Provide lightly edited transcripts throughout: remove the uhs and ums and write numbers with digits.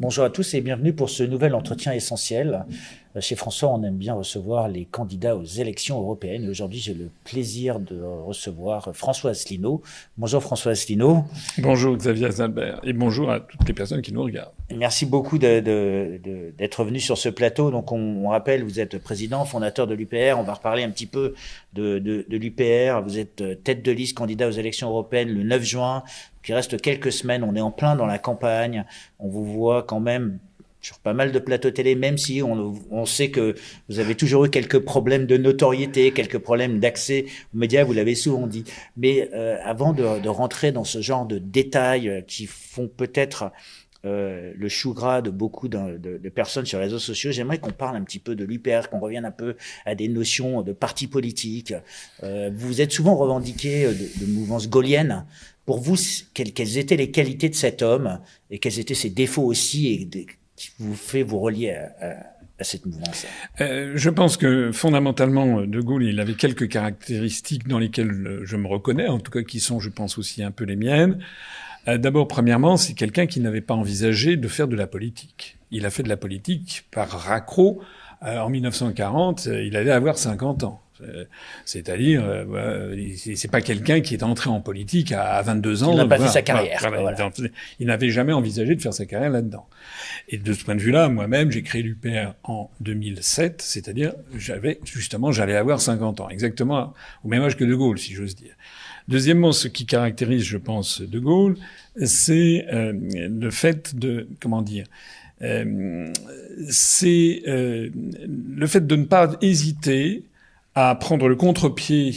Bonjour à tous et bienvenue pour ce nouvel entretien essentiel. Chez François, on aime bien recevoir les candidats aux élections européennes. Et aujourd'hui, j'ai le plaisir de recevoir François Asselineau. Bonjour François Asselineau. Bonjour Xavier Zalbert et bonjour à toutes les personnes qui nous regardent. Merci beaucoup d'être venu sur ce plateau. Donc, on rappelle, vous êtes président, fondateur de l'UPR. On va reparler un petit peu de l'UPR. Vous êtes tête de liste candidat aux élections européennes le 9 juin. Puis il reste quelques semaines. On est en plein dans la campagne. On vous voit quand même sur pas mal de plateaux télé, même si on sait que vous avez toujours eu quelques problèmes de notoriété, quelques problèmes d'accès aux médias, vous l'avez souvent dit. Mais avant de rentrer dans ce genre de détails qui font peut-être le chou gras de beaucoup de personnes sur les réseaux sociaux, j'aimerais qu'on parle un petit peu de l'UPR, qu'on revienne un peu à des notions de parti politique. Vous êtes souvent revendiqué de mouvance gaulienne. Pour vous, quelles étaient les qualités de cet homme et quels étaient ses défauts aussi et qui vous fait vous relier à cette mouvance? Je pense que fondamentalement, De Gaulle, il avait quelques caractéristiques dans lesquelles je me reconnais, en tout cas qui sont, je pense, aussi un peu les miennes. D'abord, premièrement, c'est quelqu'un qui n'avait pas envisagé de faire de la politique. Il a fait de la politique par raccro. En 1940, il allait avoir 50 ans. C'est-à-dire, c'est pas quelqu'un qui est entré en politique à 22 ans. Il n'a pas fait sa carrière. Voilà. Il n'avait jamais envisagé de faire sa carrière là-dedans. Et de ce point de vue-là, moi-même, j'ai créé l'UPR en 2007, c'est-à-dire, j'allais avoir 50 ans, exactement au même âge que De Gaulle, si j'ose dire. Deuxièmement, ce qui caractérise, je pense, De Gaulle, c'est le fait de, c'est le fait de ne pas hésiter à prendre le contre-pied,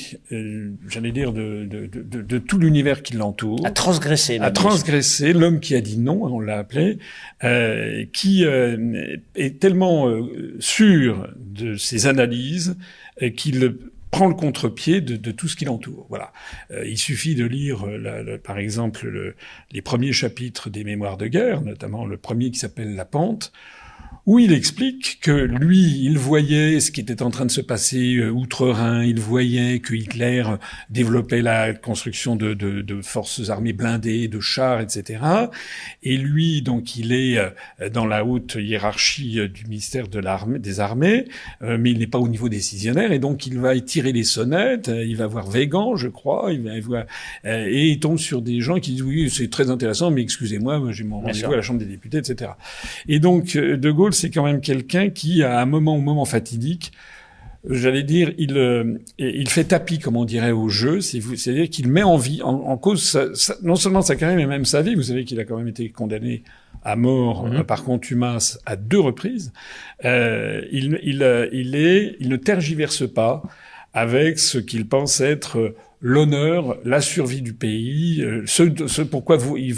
j'allais dire, de tout l'univers qui l'entoure. À transgresser. À transgresser. L'homme qui a dit non, on l'a appelé, qui est tellement sûr de ses analyses qu'il prend le contre-pied de tout ce qui l'entoure. Voilà. Il suffit de lire, par exemple, les premiers chapitres des Mémoires de guerre, notamment le premier qui s'appelle La Pente, où il explique que lui, il voyait ce qui était en train de se passer outre-Rhin, il voyait que Hitler développait la construction de forces armées blindées, de chars, etc. Et lui, donc, il est dans la haute hiérarchie du ministère des armées, mais il n'est pas au niveau décisionnaire, et donc il va tirer les sonnettes, il va voir Weygand, je crois, et il tombe sur des gens qui disent oui, c'est très intéressant, mais excusez-moi, j'ai mon rendez-vous à la Chambre des députés, etc. Et donc, De Gaulle, c'est quand même quelqu'un qui, à un moment fatidique, j'allais dire, il fait tapis, comme on dirait, au jeu. C'est-à-dire qu'il met en cause non seulement sa carrière, mais même sa vie. Vous savez qu'il a quand même été condamné à mort par contumace à 2 reprises. Il ne tergiverse pas avec ce qu'il pense être l'honneur, la survie du pays, ce pourquoi il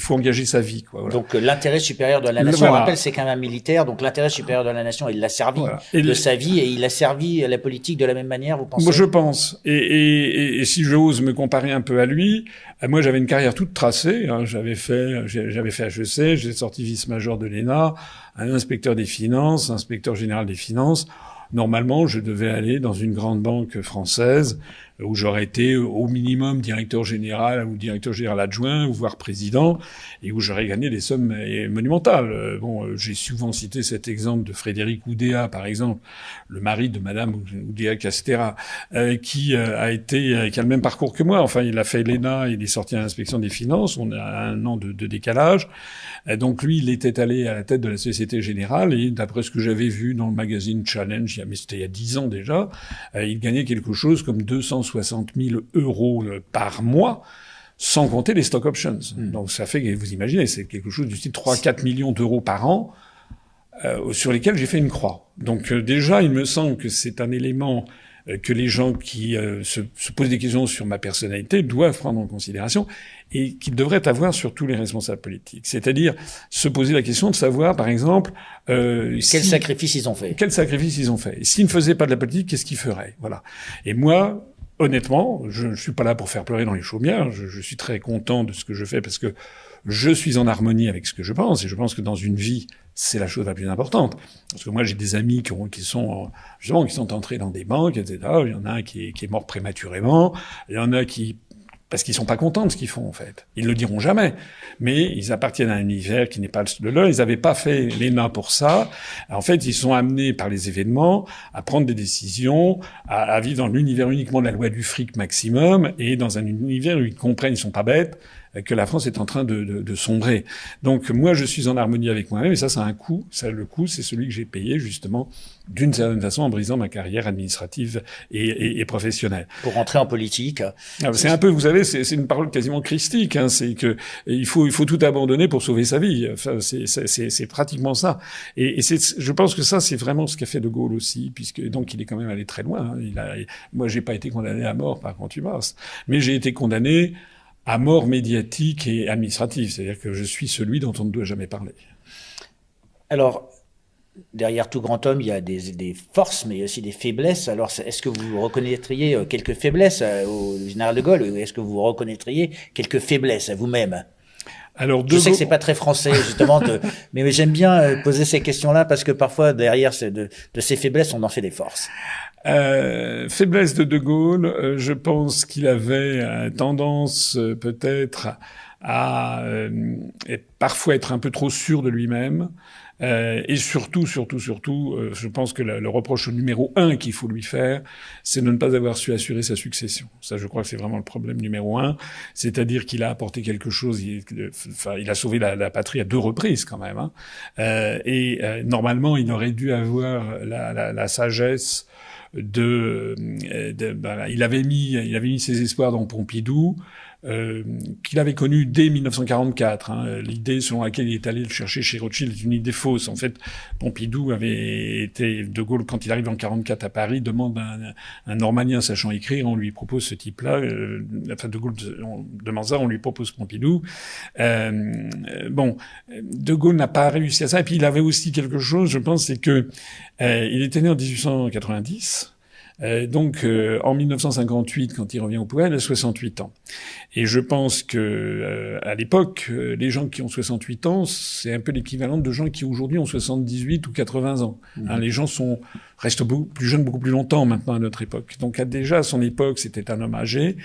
faut engager sa vie, quoi. Voilà. Donc l'intérêt supérieur de la nation, on rappelle, c'est quand même un militaire, donc l'intérêt supérieur de la nation, il l'a servi de sa vie et il a servi la politique de la même manière, vous pensez? Moi, je pense. Et si j'ose me comparer un peu à lui, moi j'avais une carrière toute tracée. Hein. J'avais fait HEC, j'ai sorti vice-major de l'ENA, un inspecteur des finances, inspecteur général des finances. Normalement, je devais aller dans une grande banque française où j'aurais été au minimum directeur général ou directeur général adjoint, ou voire président, et où j'aurais gagné des sommes monumentales. Bon, j'ai souvent cité cet exemple de Frédéric Oudéa, par exemple, le mari de Madame Oudéa Castéra, qui a le même parcours que moi. Enfin, il a fait l'ENA, il est sorti à l'inspection des finances, on a 1 an de décalage. Donc lui, il était allé à la tête de la Société Générale, et d'après ce que j'avais vu dans le magazine Challenge, mais c'était il y a 10 ans déjà, il gagnait quelque chose comme 260 000 euros par mois, sans compter les stock options. Donc ça fait, vous imaginez, c'est quelque chose du style 3-4 millions d'euros par an, sur lesquels j'ai fait une croix. Donc déjà, il me semble que c'est un élément que les gens qui se posent des questions sur ma personnalité doivent prendre en considération et qu'ils devraient avoir sur tous les responsables politiques. C'est-à-dire se poser la question de savoir, par exemple... quels sacrifices ils ont fait. Quels sacrifices ils ont fait. S'ils ne faisaient pas de la politique, qu'est-ce qu'ils feraient? Voilà. Et moi, honnêtement, je ne suis pas là pour faire pleurer dans les chaumières. Je suis très content de ce que je fais parce que je suis en harmonie avec ce que je pense. Et je pense que dans une vie, c'est la chose la plus importante. Parce que moi, j'ai des amis qui sont entrés dans des banques, etc. Il y en a un qui est mort prématurément. Il y en a qui parce qu'ils sont pas contents de ce qu'ils font, en fait. Ils le diront jamais. Mais ils appartiennent à un univers qui n'est pas le leur. Ils n'avaient pas fait l'ENA pour ça. En fait, ils sont amenés par les événements à prendre des décisions, à vivre dans l'univers uniquement de la loi du fric maximum, et dans un univers où ils comprennent, ils sont pas bêtes, que la France est en train de sombrer. Donc, moi, je suis en harmonie avec moi-même, et ça a un coût. Ça, le coût, c'est celui que j'ai payé, justement, d'une certaine façon, en brisant ma carrière administrative et professionnelle. Pour rentrer en politique. C'est un peu, vous savez, c'est une parole quasiment christique, hein, c'est que il faut tout abandonner pour sauver sa vie. Enfin, c'est pratiquement ça. Et je pense que ça, c'est vraiment ce qu'a fait De Gaulle aussi, puisque, donc, il est quand même allé très loin, hein. Moi, j'ai pas été condamné à mort par contumace, mais j'ai été condamné à mort médiatique et administrative. C'est-à-dire que je suis celui dont on ne doit jamais parler. Alors, derrière tout grand homme, il y a des forces, mais il y a aussi des faiblesses. Alors, est-ce que vous reconnaîtriez quelques faiblesses au général de Gaulle, ou est-ce que vous reconnaîtriez quelques faiblesses à vous-même? Alors, je sais que c'est pas très français, justement, mais j'aime bien poser ces questions-là parce que parfois, derrière de ces faiblesses, on en fait des forces. Faiblesse de Gaulle, je pense qu'il avait tendance peut-être à parfois être un peu trop sûr de lui-même. Et surtout, je pense que le reproche numéro 1 qu'il faut lui faire, c'est de ne pas avoir su assurer sa succession. Ça, je crois que c'est vraiment le problème numéro 1. C'est-à-dire qu'il a apporté quelque chose, il a sauvé la patrie à 2 reprises quand même, hein. Normalement, il aurait dû avoir la sagesse il avait mis ses espoirs dans Pompidou, qu'il avait connu dès 1944. Hein. L'idée selon laquelle il est allé le chercher chez Rothschild est une idée fausse. En fait, Pompidou avait été... De Gaulle, quand il arrive en 44 à Paris, demande un Normalien sachant écrire, on lui propose ce type-là. De Gaulle demande ça, on lui propose Pompidou. De Gaulle n'a pas réussi à ça. Et puis il avait aussi quelque chose, je pense, c'est que il était né en 1890. En 1958, quand il revient au pouvoir, il a 68 ans. Et je pense que à l'époque, les gens qui ont 68 ans, c'est un peu l'équivalent de gens qui aujourd'hui ont 78 ou 80 ans. Hein, les gens restent beaucoup plus jeunes, beaucoup plus longtemps maintenant à notre époque. Donc déjà à son époque, c'était un homme âgé.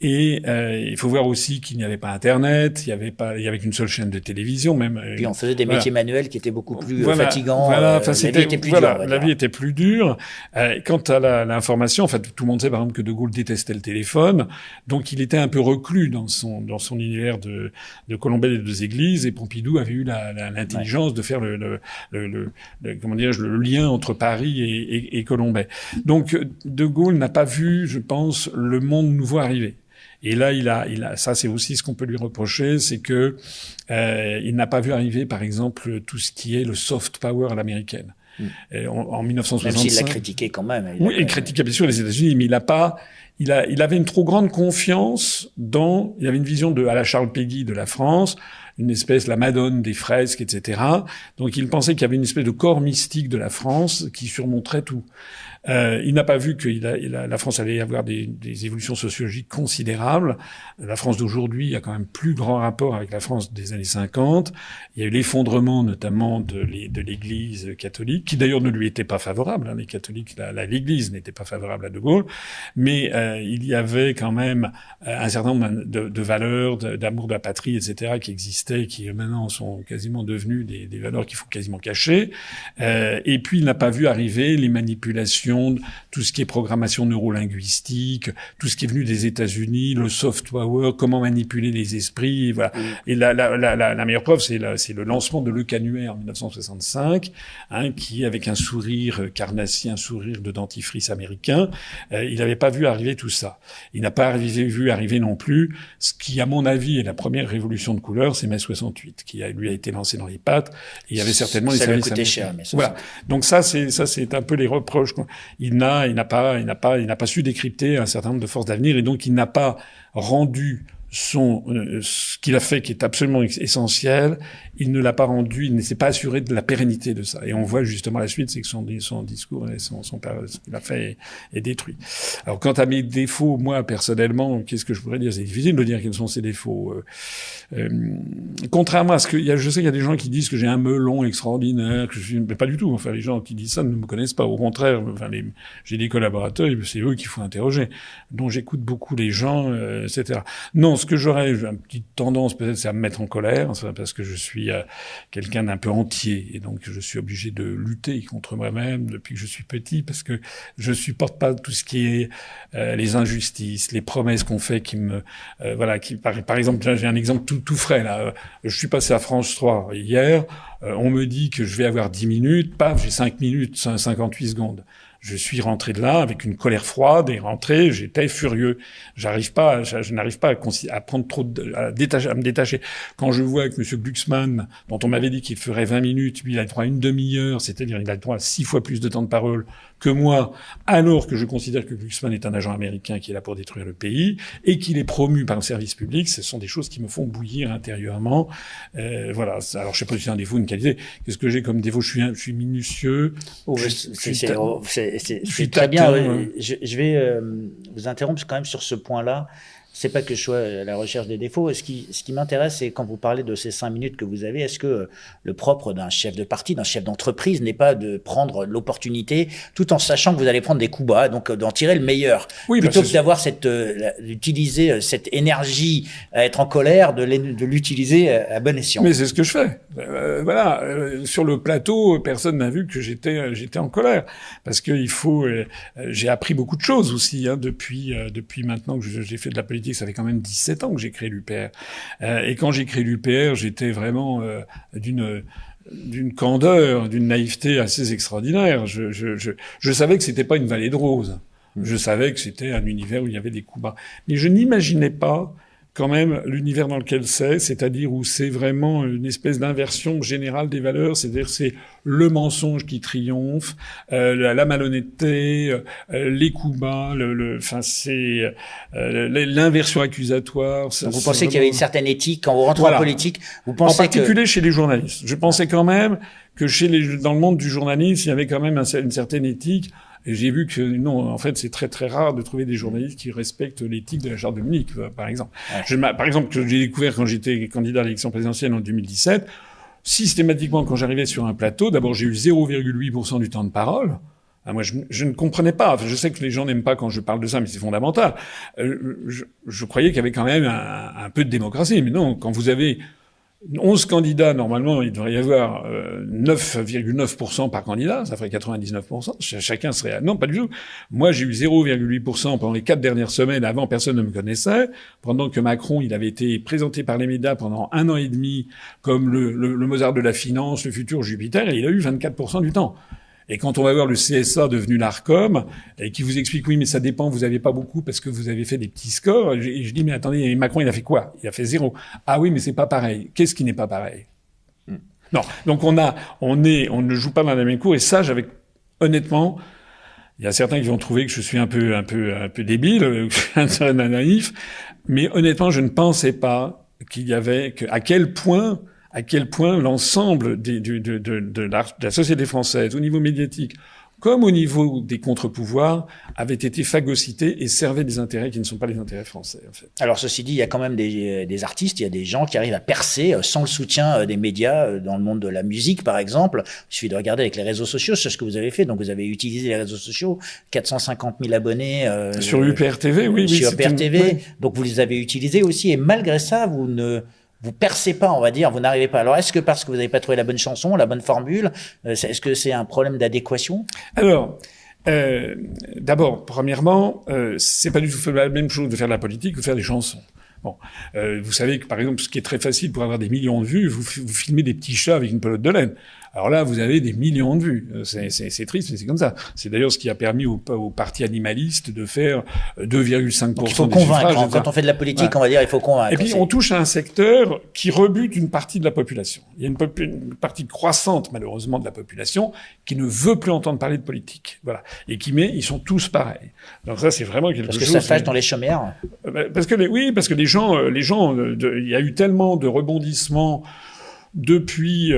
Et il faut voir aussi qu'il n'y avait pas Internet, il y avait qu'une seule chaîne de télévision, même. Puis on faisait des métiers manuels qui étaient beaucoup plus fatigants. La vie était plus dure. La vie était plus dure. Quant à l'information, en fait, tout le monde sait par exemple que De Gaulle détestait le téléphone, donc il était un peu reclus dans son univers de Colombelle et de deux églises. Et Pompidou avait eu l'intelligence de faire le lien entre Paris et Colombey. Donc De Gaulle n'a pas vu, je pense, le monde nouveau arriver. Et là, ça c'est aussi ce qu'on peut lui reprocher, c'est que il n'a pas vu arriver, par exemple, tout ce qui est le soft power à l'américaine. En 1965. Même s'il l'a critiqué quand même. Il critiquait bien sûr les États-Unis, mais il avait une trop grande confiance il avait une vision à la Charles Péguy de la France, une espèce, la Madone des fresques, etc. Donc il pensait qu'il y avait une espèce de corps mystique de la France qui surmonterait tout. Il n'a pas vu que la France allait avoir des évolutions sociologiques considérables. La France d'aujourd'hui a quand même plus grand rapport avec la France des années 50. Il y a eu l'effondrement notamment de l'Église catholique, qui d'ailleurs ne lui était pas favorable. Hein, les catholiques, l'Église n'était pas favorable à De Gaulle, mais il y avait quand même un certain nombre de valeurs, d'amour de la patrie, etc., qui existaient, qui maintenant sont quasiment devenues des valeurs qu'il faut quasiment cacher. Et puis il n'a pas vu arriver les manipulations, tout ce qui est programmation neurolinguistique, tout ce qui est venu des États-Unis, le soft power, comment manipuler les esprits, voilà. Et la meilleure preuve, c'est le lancement de Le Canuet en 1965, hein, qui, avec un sourire carnassien, un sourire de dentifrice américain, il n'avait pas vu arriver tout ça. Il n'a pas vu arriver non plus ce qui, à mon avis, est la première révolution de couleur, c'est mai 68, qui lui a été lancé dans les pattes. Et il y avait certainement les services américains. Cher, mais voilà. Donc ça, c'est un peu les reproches. Il n'a pas su décrypter un certain nombre de forces d'avenir, et donc il n'a pas rendu ce qu'il a fait qui est absolument essentiel, il ne l'a pas rendu, il ne s'est pas assuré de la pérennité de ça. Et on voit justement la suite, c'est que son discours et ce qu'il a fait est détruit. Alors, quant à mes défauts, moi, personnellement, qu'est-ce que je pourrais dire? C'est difficile de dire quels sont ses défauts. Contrairement à ce que, je sais qu'il y a des gens qui disent que j'ai un melon extraordinaire, mais pas du tout. Enfin, les gens qui disent ça ne me connaissent pas. Au contraire, j'ai des collaborateurs, c'est eux qu'il faut interroger. Donc, j'écoute beaucoup les gens, etc. Non, ce que j'aurais, une petite tendance peut-être, c'est à me mettre en colère, parce que je suis quelqu'un d'un peu entier, et donc je suis obligé de lutter contre moi-même depuis que je suis petit, parce que je supporte pas tout ce qui est les injustices, les promesses qu'on fait qui me par exemple, j'ai un exemple tout frais là. Je suis passé à France 3 hier, on me dit que je vais avoir 10 minutes, paf, j'ai 5 minutes, 58 secondes. Je suis rentré de là avec une colère froide et rentré, j'étais furieux. Je n'arrive pas à prendre à me détacher. Quand je vois que M. Glucksmann, dont on m'avait dit qu'il ferait 20 minutes, lui, il a le droit à une demi-heure, c'est-à-dire il a le droit à 6 fois plus de temps de parole que moi, alors que je considère que Glucksmann est un agent américain qui est là pour détruire le pays et qu'il est promu par le service public, ce sont des choses qui me font bouillir intérieurement. Voilà. Alors, je sais pas si c'est un défaut ou une qualité. Qu'est-ce que j'ai comme défaut? Je suis minutieux. C'est très bien. Je vais vous interrompre quand même sur ce point-là. C'est pas que je sois à la recherche des défauts. Ce qui m'intéresse, c'est quand vous parlez de ces 5 minutes que vous avez, est-ce que le propre d'un chef de parti, d'un chef d'entreprise, n'est pas de prendre l'opportunité, tout en sachant que vous allez prendre des coups bas, donc d'en tirer le meilleur, plutôt que d'avoir d'utiliser cette énergie à être en colère, de l'utiliser à bon escient. Mais c'est ce que je fais. Sur le plateau, personne n'a vu que j'étais en colère, parce que j'ai appris beaucoup de choses aussi depuis maintenant que j'ai fait de la politique. Ça fait quand même 17 ans que j'ai créé l'UPR. Et quand j'ai créé l'UPR, j'étais vraiment d'une candeur, d'une naïveté assez extraordinaire. Je savais que c'était pas une vallée de roses. Je savais que c'était un univers où il y avait des coups bas. Mais je n'imaginais pas quand même l'univers dans lequel c'est-à-dire où c'est vraiment une espèce d'inversion générale des valeurs, c'est-à-dire c'est le mensonge qui triomphe, la malhonnêteté, les coups bas, c'est l'inversion accusatoire. Donc vous pensez qu'il y avait une certaine éthique quand vous rentrez en politique, vous pensez en particulier chez les journalistes. Je pensais quand même que dans le monde du journalisme, il y avait quand même une certaine éthique. Et j'ai vu que non, en fait, c'est très très rare de trouver des journalistes qui respectent l'éthique de la Charte de Munich, par exemple. Ouais. Par exemple, que j'ai découvert quand j'étais candidat à l'élection présidentielle en 2017, systématiquement, quand j'arrivais sur un plateau, d'abord j'ai eu 0,8% du temps de parole. Moi, je ne comprenais pas. Enfin, je sais que les gens n'aiment pas quand je parle de ça, mais c'est fondamental. Je croyais qu'il y avait quand même un peu de démocratie. Mais non, quand vous avez 11 candidats, normalement, il devrait y avoir 9,9% par candidat, ça ferait 99%. Chacun serait... Non, pas du tout. Moi, j'ai eu 0,8% pendant les 4 dernières semaines. Avant, personne ne me connaissait. Pendant que Macron, il avait été présenté par les médias pendant 1 an et demi comme le Mozart de la finance, le futur Jupiter, et il a eu 24% du temps. Et quand on va voir le CSA devenu l'ARCOM, et qui vous explique, oui, mais ça dépend, vous avez pas beaucoup parce que vous avez fait des petits scores, et je dis, mais attendez, Macron, il a fait quoi? Il a fait 0. Ah oui, mais c'est pas pareil. Qu'est-ce qui n'est pas pareil? Non. Donc on ne joue pas dans la même cour, et ça, honnêtement, il y a certains qui vont trouver que je suis un peu débile, que je suis un peu naïf, mais honnêtement, je ne pensais pas à quel point l'ensemble de la société française, au niveau médiatique, comme au niveau des contre-pouvoirs, avait été phagocyté et servait des intérêts qui ne sont pas les intérêts français, en fait. Alors, ceci dit, il y a quand même des artistes, il y a des gens qui arrivent à percer sans le soutien des médias dans le monde de la musique, par exemple. Il suffit de regarder avec les réseaux sociaux, c'est ce que vous avez fait. Donc, vous avez utilisé les réseaux sociaux, 450 000 abonnés. Sur UPR TV, oui. Sur UPR TV. Oui. Donc, vous les avez utilisés aussi. Et malgré ça, vous percez pas, on va dire, vous n'arrivez pas. Alors, est-ce que parce que vous n'avez pas trouvé la bonne chanson, la bonne formule, est-ce que c'est un problème d'adéquation? Alors, d'abord, premièrement, c'est pas du tout la même chose de faire de la politique que de faire des chansons. Bon, vous savez que par exemple, ce qui est très facile pour avoir des millions de vues, vous filmez des petits chats avec une pelote de laine. Alors là, vous avez des millions de vues. C'est triste, mais c'est comme ça. C'est d'ailleurs ce qui a permis au parti animaliste de faire 2,5% Donc il faut des convaincre. suffrages. Quand on fait de la politique, on va dire il faut convaincre. Et puis on touche à un secteur qui rebute une partie de la population. Il y a une partie croissante, malheureusement, de la population qui ne veut plus entendre parler de politique. Voilà. Et ils sont tous pareils. Donc ça, c'est vraiment quelque chose. Parce que ça fâche dans les chaumières. Parce que les gens, il y a eu tellement de rebondissements depuis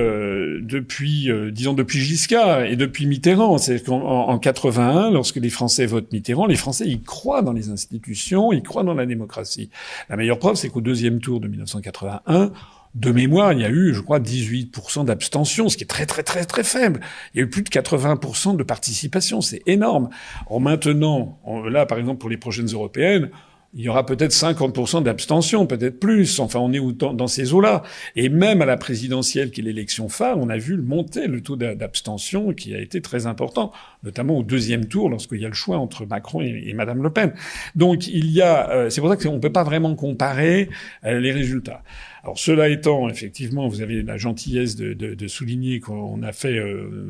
Giscard et depuis Mitterrand. C'est qu'en 81, lorsque les Français votent Mitterrand, les Français, ils croient dans les institutions, ils croient dans la démocratie. La meilleure preuve, c'est qu'au deuxième tour de 1981, de mémoire, il y a eu, je crois, 18% d'abstention, ce qui est très, très, très, très faible. Il y a eu plus de 80% de participation. C'est énorme. Maintenant, là, par exemple, pour les prochaines européennes, il y aura peut-être 50% d'abstention, peut-être plus. Enfin, on est dans ces eaux-là. Et même à la présidentielle, qui est l'élection phare, on a vu monter le taux d'abstention qui a été très important, notamment au deuxième tour, lorsqu'il y a le choix entre Macron et Madame Le Pen. Donc, c'est pour ça qu'on ne peut pas vraiment comparer les résultats. Alors, cela étant, effectivement, vous avez la gentillesse de souligner qu'on a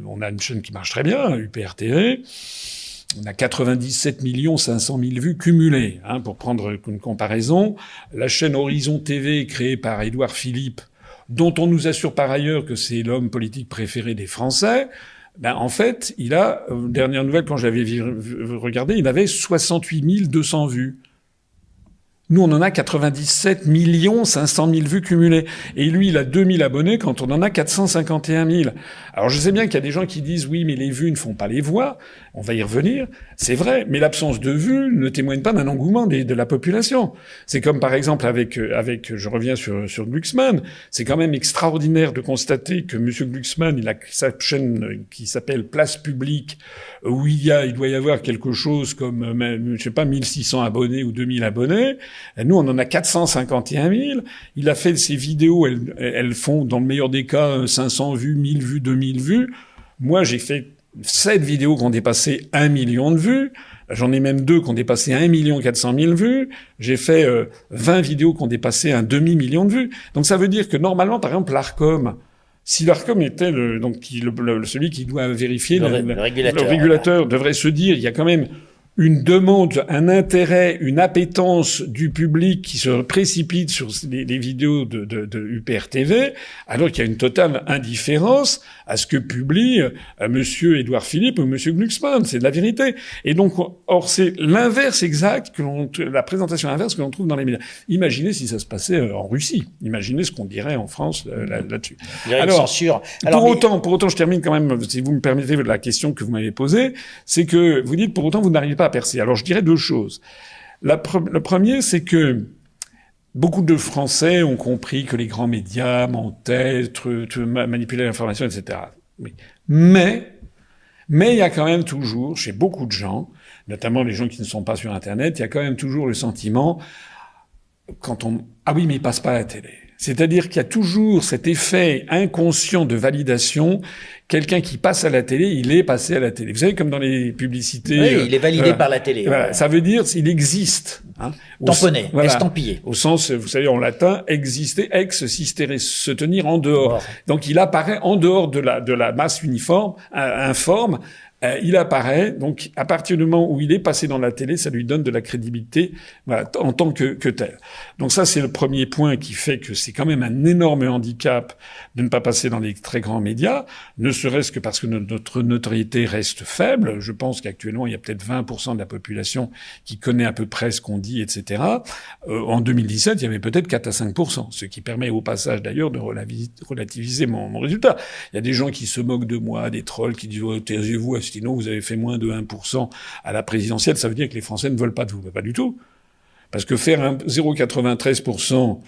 on a une chaîne qui marche très bien, UPR TV. On a 97 500 000 vues cumulées, pour prendre une comparaison. La chaîne Horizon TV, créée par Édouard Philippe, dont on nous assure par ailleurs que c'est l'homme politique préféré des Français, en fait, il a, dernière nouvelle, quand je l'avais regardé, il avait 68 200 vues. Nous, on en a 97 500 000 vues cumulées. Et lui, il a 2000 abonnés quand on en a 451 000. Alors, je sais bien qu'il y a des gens qui disent, oui, mais les vues ne font pas les voix. On va y revenir. C'est vrai. Mais l'absence de vues ne témoigne pas d'un engouement de la population. C'est comme, par exemple, je reviens sur Glucksmann. C'est quand même extraordinaire de constater que M. Glucksmann, il a sa chaîne qui s'appelle Place Publique, où il doit y avoir quelque chose comme, je sais pas, 1600 abonnés ou 2000 abonnés. Nous, on en a 451 000. Il a fait ses vidéos, elles font, dans le meilleur des cas, 500 vues, 1000 vues, 2000 vues. Moi, j'ai fait 7 vidéos qui ont dépassé 1 million de vues. J'en ai même 2 qui ont dépassé 1 400 000 vues. J'ai fait 20 vidéos qui ont dépassé un demi-million de vues. Donc ça veut dire que normalement, par exemple, l'Arcom, si l'Arcom était celui qui doit vérifier, le régulateur devrait se dire, il y a quand même une demande, un intérêt, une appétence du public qui se précipite sur les vidéos de UPR TV, alors qu'il y a une totale indifférence à ce que publie Monsieur Édouard Philippe ou Monsieur Glucksmann. C'est de la vérité. Et donc, or, c'est l'inverse exact la présentation inverse que l'on trouve dans les médias. Imaginez si ça se passait en Russie. Imaginez ce qu'on dirait en France là-dessus. Alors, censure. Pour autant, je termine quand même, si vous me permettez, la question que vous m'avez posée, c'est que vous dites, pour autant, vous n'arrivez pas à percer. Alors, je dirais deux choses. Le premier, c'est que beaucoup de Français ont compris que les grands médias mentaient, manipulaient l'information, etc. Oui. Mais il y a quand même toujours, chez beaucoup de gens, notamment les gens qui ne sont pas sur Internet, il y a quand même toujours le sentiment, ah oui, mais il passe pas à la télé. C'est-à-dire qu'il y a toujours cet effet inconscient de validation. Quelqu'un qui passe à la télé, il est passé à la télé. Vous savez, comme dans les publicités. Oui, il est validé par la télé. Voilà. Ça veut dire qu'il existe. Tamponné, estampillé. Au sens, vous savez, en latin, exister, ex sistere, se tenir en dehors. Oh. Donc il apparaît en dehors de la masse uniforme, informe. Il apparaît, donc à partir du moment où il est passé dans la télé, ça lui donne de la crédibilité, voilà, en tant que tel. Donc ça, c'est le premier point qui fait que c'est quand même un énorme handicap de ne pas passer dans les très grands médias, ne serait-ce que parce que notre notoriété reste faible. Je pense qu'actuellement, il y a peut-être 20% de la population qui connaît à peu près ce qu'on dit, etc. En 2017, il y avait peut-être 4 à 5%, ce qui permet au passage d'ailleurs de relativiser mon résultat. Il y a des gens qui se moquent de moi, des trolls qui disent « taisez-vous, sinon vous avez fait moins de 1% à la présidentielle, ça veut dire que les Français ne veulent pas de vous. Mais pas du tout. Parce que faire un 0,93%,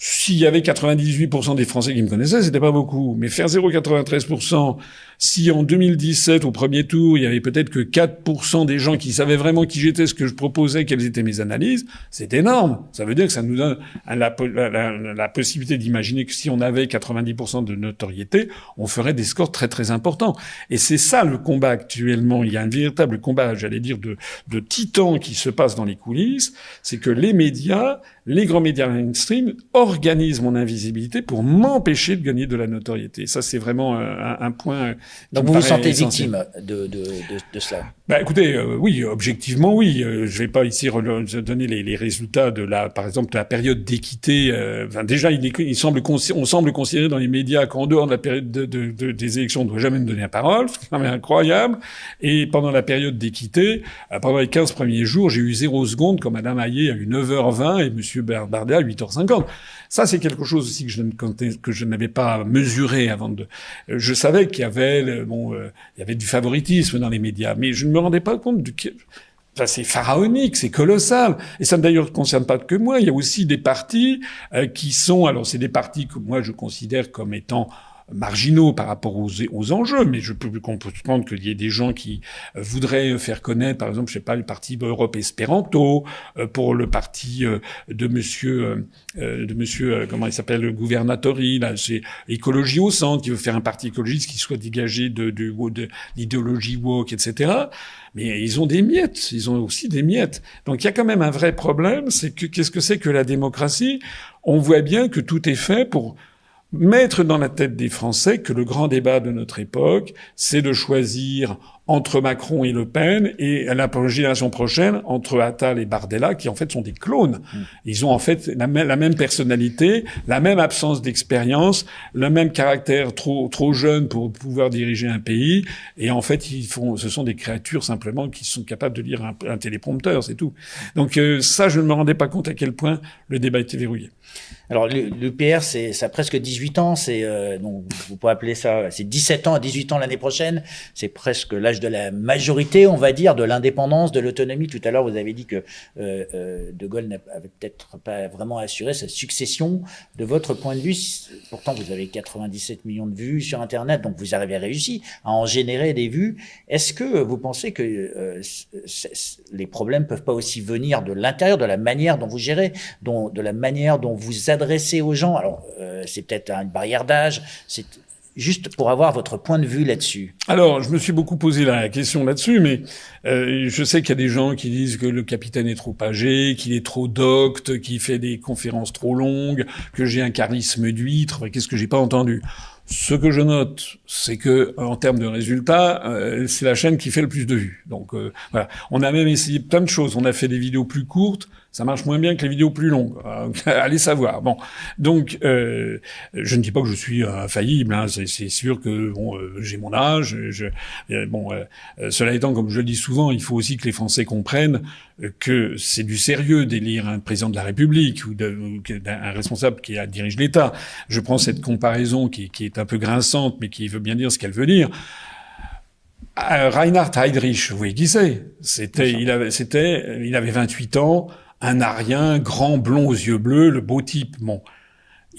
s'il y avait 98% des Français qui me connaissaient, c'était pas beaucoup. Mais faire 0,93%, si en 2017, au premier tour, il y avait peut-être que 4% des gens qui savaient vraiment qui j'étais, ce que je proposais, quelles étaient mes analyses, c'est énorme. Ça veut dire que ça nous donne la possibilité d'imaginer que si on avait 90% de notoriété, on ferait des scores très très importants. Et c'est ça le combat actuellement. Il y a un véritable combat, j'allais dire, de titan qui se passe dans les coulisses. C'est que les médias les grands médias mainstream organisent mon invisibilité pour m'empêcher de gagner de la notoriété. Ça, c'est vraiment un point. Donc vous vous sentez victime de cela? Bah, écoutez, oui, objectivement, oui. Je vais pas ici donner les résultats de par exemple, de la période d'équité. Déjà, on semble considérer dans les médias qu'en dehors de la période des élections, on ne doit jamais me donner la parole. C'est quand même incroyable. Et pendant la période d'équité, pendant les 15 premiers jours, j'ai eu 0 seconde quand Madame Hayé a eu 9h20 et Monsieur Bardet à 8h50. Ça, c'est quelque chose aussi que je n'avais pas mesuré avant je savais qu'il y avait, il y avait du favoritisme dans les médias, mais je ne me rendais pas compte c'est pharaonique, c'est colossal. Et ça ne d'ailleurs concerne pas que moi. Il y a aussi des partis qui sont, alors c'est des partis que moi je considère comme étant marginaux par rapport aux enjeux, mais je peux comprendre qu'il y ait des gens qui voudraient faire connaître, par exemple, je sais pas, le parti Europe Espéranto, pour le parti de monsieur, comment il s'appelle, le Gouvernatori, là, c'est Écologie au centre, qui veut faire un parti écologiste qui soit dégagé de l'idéologie woke, etc. Mais ils ont des miettes, ils ont aussi des miettes. Donc il y a quand même un vrai problème, c'est que qu'est-ce que c'est que la démocratie? On voit bien que tout est fait pour mettre dans la tête des Français que le grand débat de notre époque, c'est de choisir entre Macron et Le Pen, et la génération prochaine, entre Attal et Bardella, qui en fait sont des clones. Ils ont en fait la même personnalité, la même absence d'expérience, le même caractère trop jeune pour pouvoir diriger un pays, et en fait ce sont des créatures simplement qui sont capables de lire un téléprompteur, c'est tout. Donc ça, je ne me rendais pas compte à quel point le débat était verrouillé. Alors l'UPR, ça a presque 18 ans, donc vous pouvez appeler ça, c'est 17 ans à 18 ans l'année prochaine, c'est presque l'âge de la majorité, on va dire, de l'indépendance, de l'autonomie. Tout à l'heure, vous avez dit que De Gaulle n'avait peut-être pas vraiment assuré sa succession. De votre point de vue, pourtant vous avez 97 millions de vues sur Internet, donc vous avez réussi à en générer des vues. Est-ce que vous pensez que les problèmes peuvent pas aussi venir de l'intérieur, de la manière dont vous gérez, de la manière dont vous adressez aux gens? Alors, c'est peut-être une barrière d'âge, c'est juste pour avoir votre point de vue là-dessus. Alors, je me suis beaucoup posé la question là-dessus, mais je sais qu'il y a des gens qui disent que le capitaine est trop âgé, qu'il est trop docte, qu'il fait des conférences trop longues, que j'ai un charisme d'huître. Qu'est-ce que j'ai pas entendu? Ce que je note, c'est que en termes de résultats, c'est la chaîne qui fait le plus de vues. Donc voilà, on a même essayé plein de choses. On a fait des vidéos plus courtes, ça marche moins bien que les vidéos plus longues. Allez savoir. Bon, donc je ne dis pas que je suis infaillible. Hein. C'est sûr que j'ai mon âge. Cela étant, comme je le dis souvent, il faut aussi que les Français comprennent que c'est du sérieux d'élire un président de la République ou un responsable qui dirige l'État. Je prends cette comparaison qui est un peu grinçante, mais qui veut bien dire ce qu'elle veut dire. Reinhard Heydrich, vous voyez qui c'est? Il avait 28 ans, un arien, grand, blond aux yeux bleus, le beau type. Bon.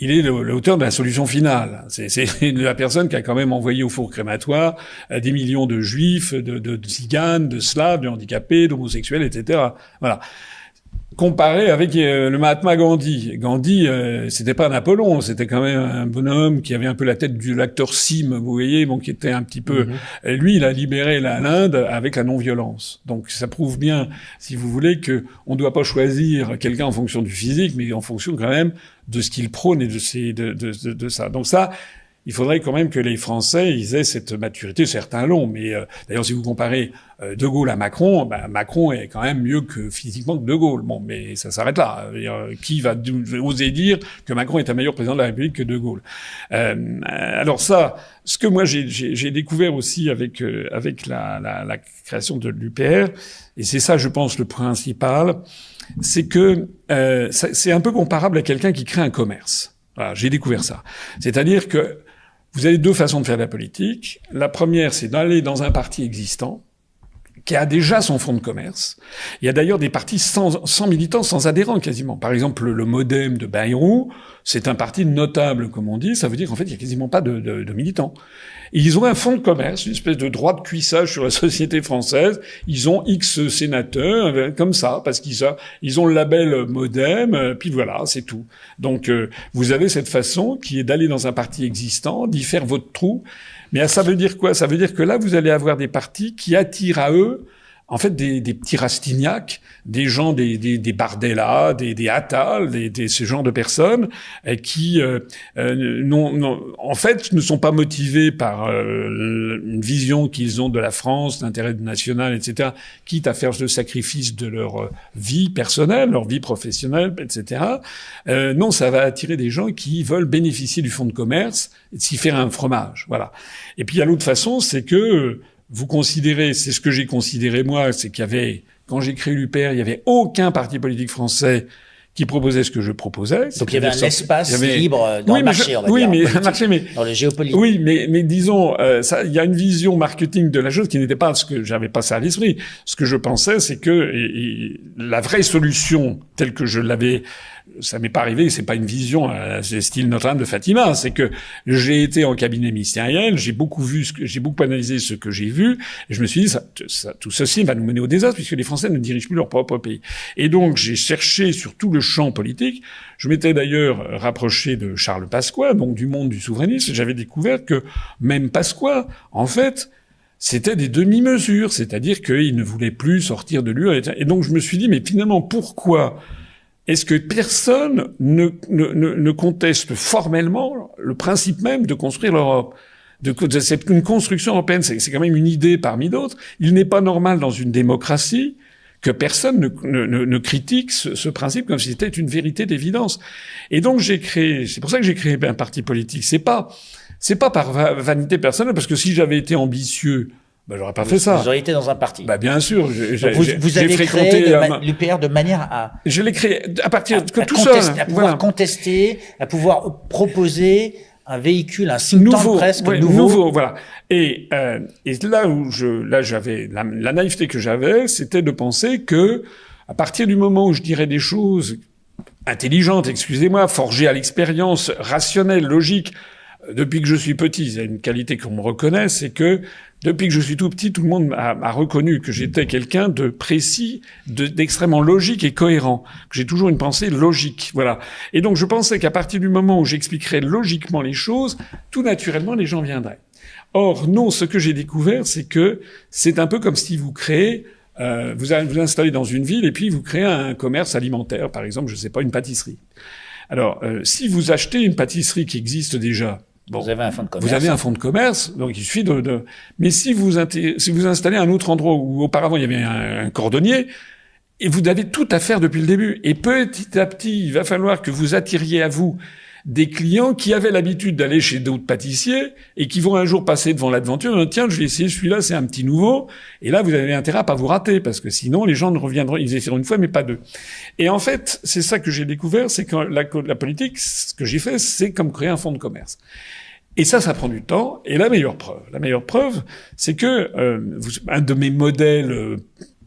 Il est l'auteur de la solution finale. C'est la personne qui a quand même envoyé au four crématoire des millions de juifs, de tziganes, de slaves, de handicapés, d'homosexuels, etc. Voilà. Comparé avec le Mahatma Gandhi. Gandhi, c'était pas Napoléon, c'était quand même un bonhomme qui avait un peu la tête de l'acteur Sim, vous voyez, bon, qui était un petit peu... Et lui, il a libéré l'Inde avec la non-violence. Donc ça prouve bien, si vous voulez, que on ne doit pas choisir quelqu'un en fonction du physique, mais en fonction quand même de ce qu'il prône et de ça. Donc ça... Il faudrait quand même que les Français ils aient cette maturité. Certains l'ont, mais d'ailleurs si vous comparez De Gaulle à Macron, Macron est quand même mieux physiquement que De Gaulle. Bon, mais ça s'arrête là. Qui va oser dire que Macron est un meilleur président de la République que De Gaulle? Alors ça, ce que moi j'ai découvert aussi avec la création de l'UPR, et c'est ça, je pense, le principal, c'est que c'est un peu comparable à quelqu'un qui crée un commerce. Voilà, j'ai découvert ça. C'est-à-dire que vous avez deux façons de faire de la politique. La première, c'est d'aller dans un parti existant qui a déjà son fonds de commerce. Il y a d'ailleurs des partis sans militants, sans adhérents quasiment. Par exemple, le MoDem de Bayrou, c'est un parti notable, comme on dit. Ça veut dire qu'en fait, il y a quasiment pas de militants. Et ils ont un fonds de commerce, une espèce de droit de cuissage sur la société française. Ils ont X sénateurs, comme ça, parce qu'ils ont le label MoDem, puis voilà, c'est tout. Donc, vous avez cette façon qui est d'aller dans un parti existant, d'y faire votre trou. Mais ça veut dire quoi? Ça veut dire que là, vous allez avoir des partis qui attirent à eux en fait des petits Rastignac, des gens, des Bardella, des Attal, ce genre de personnes qui en fait ne sont pas motivés par une vision qu'ils ont de la France, d'intérêt national, etc., quitte à faire le sacrifice de leur vie personnelle, leur vie professionnelle, etc. Non, ça va attirer des gens qui veulent bénéficier du fonds de commerce et de s'y faire un fromage, voilà. Et puis il y a l'autre façon, c'est que vous considérez, c'est ce que j'ai considéré moi, c'est qu'il y avait, quand j'ai créé l'UPR, il y avait aucun parti politique français qui proposait ce que je proposais. Donc il y avait un espace libre dans le marché, on va dire. Oui, mais un marché, mais dans le géopolitique. Oui, mais disons, ça, il y a une vision marketing de la chose qui n'était pas ce que j'avais pas ça à l'esprit. Ce que je pensais, c'est que la vraie solution telle que je l'avais, ça m'est pas arrivé, c'est pas une vision, c'est style Notre-Dame de Fatima, c'est que j'ai été en cabinet ministériel, j'ai beaucoup analysé ce que j'ai vu, et je me suis dit, tout ceci va nous mener au désastre puisque les Français ne dirigent plus leur propre pays. Et donc, j'ai cherché sur tout le champ politique. Je m'étais d'ailleurs rapproché de Charles Pasqua, donc du monde du souverainisme. J'avais découvert que même Pasqua, en fait, c'était des demi-mesures, c'est-à-dire qu'il ne voulait plus sortir de l'UE. Et donc, je me suis dit, mais finalement, pourquoi est-ce que personne ne conteste formellement le principe même de construire l'Europe? C'est une construction européenne, c'est quand même une idée parmi d'autres. Il n'est pas normal dans une démocratie que personne ne critique ce principe comme si c'était une vérité d'évidence. Et donc c'est pour ça que j'ai créé un parti politique. C'est pas par vanité personnelle, parce que si j'avais été ambitieux, j'aurais pas fait ça. Vous auriez été dans un parti. Bien sûr. Vous avez créé l'UPR de manière à... Je l'ai créé à partir de tout seul. À pouvoir contester, à pouvoir proposer un véhicule, un think tank presque nouveau, voilà. Et là j'avais la naïveté que j'avais, c'était de penser que à partir du moment où je dirais des choses intelligentes, excusez-moi, forgées à l'expérience, rationnelles, logiques, depuis que je suis petit, il y a une qualité qu'on me reconnaît, c'est que depuis que je suis tout petit, tout le monde a reconnu que j'étais quelqu'un de précis, d'extrêmement logique et cohérent, que j'ai toujours une pensée logique, voilà. Et donc je pensais qu'à partir du moment où j'expliquerais logiquement les choses, tout naturellement les gens viendraient. Or non, ce que j'ai découvert, c'est que c'est un peu comme si vous créez, vous installez dans une ville et puis vous créez un commerce alimentaire, par exemple, je sais pas, une pâtisserie. Alors, si vous achetez une pâtisserie qui existe déjà, vous avez un fonds de commerce. Vous avez un fonds de commerce, donc il suffit mais si vous installez un autre endroit où auparavant il y avait un cordonnier, et vous avez tout à faire depuis le début. Et petit à petit, il va falloir que vous attiriez à vous des clients qui avaient l'habitude d'aller chez d'autres pâtissiers et qui vont un jour passer devant l'aventure et dire, tiens, je vais essayer celui-là, c'est un petit nouveau. Et là, vous avez intérêt à pas vous rater, parce que sinon, les gens ne reviendront, ils essaieront une fois, mais pas deux. Et en fait, c'est ça que j'ai découvert, c'est que la politique, ce que j'ai fait, c'est comme créer un fonds de commerce. Et ça prend du temps. Et la meilleure preuve, c'est que un de mes modèles,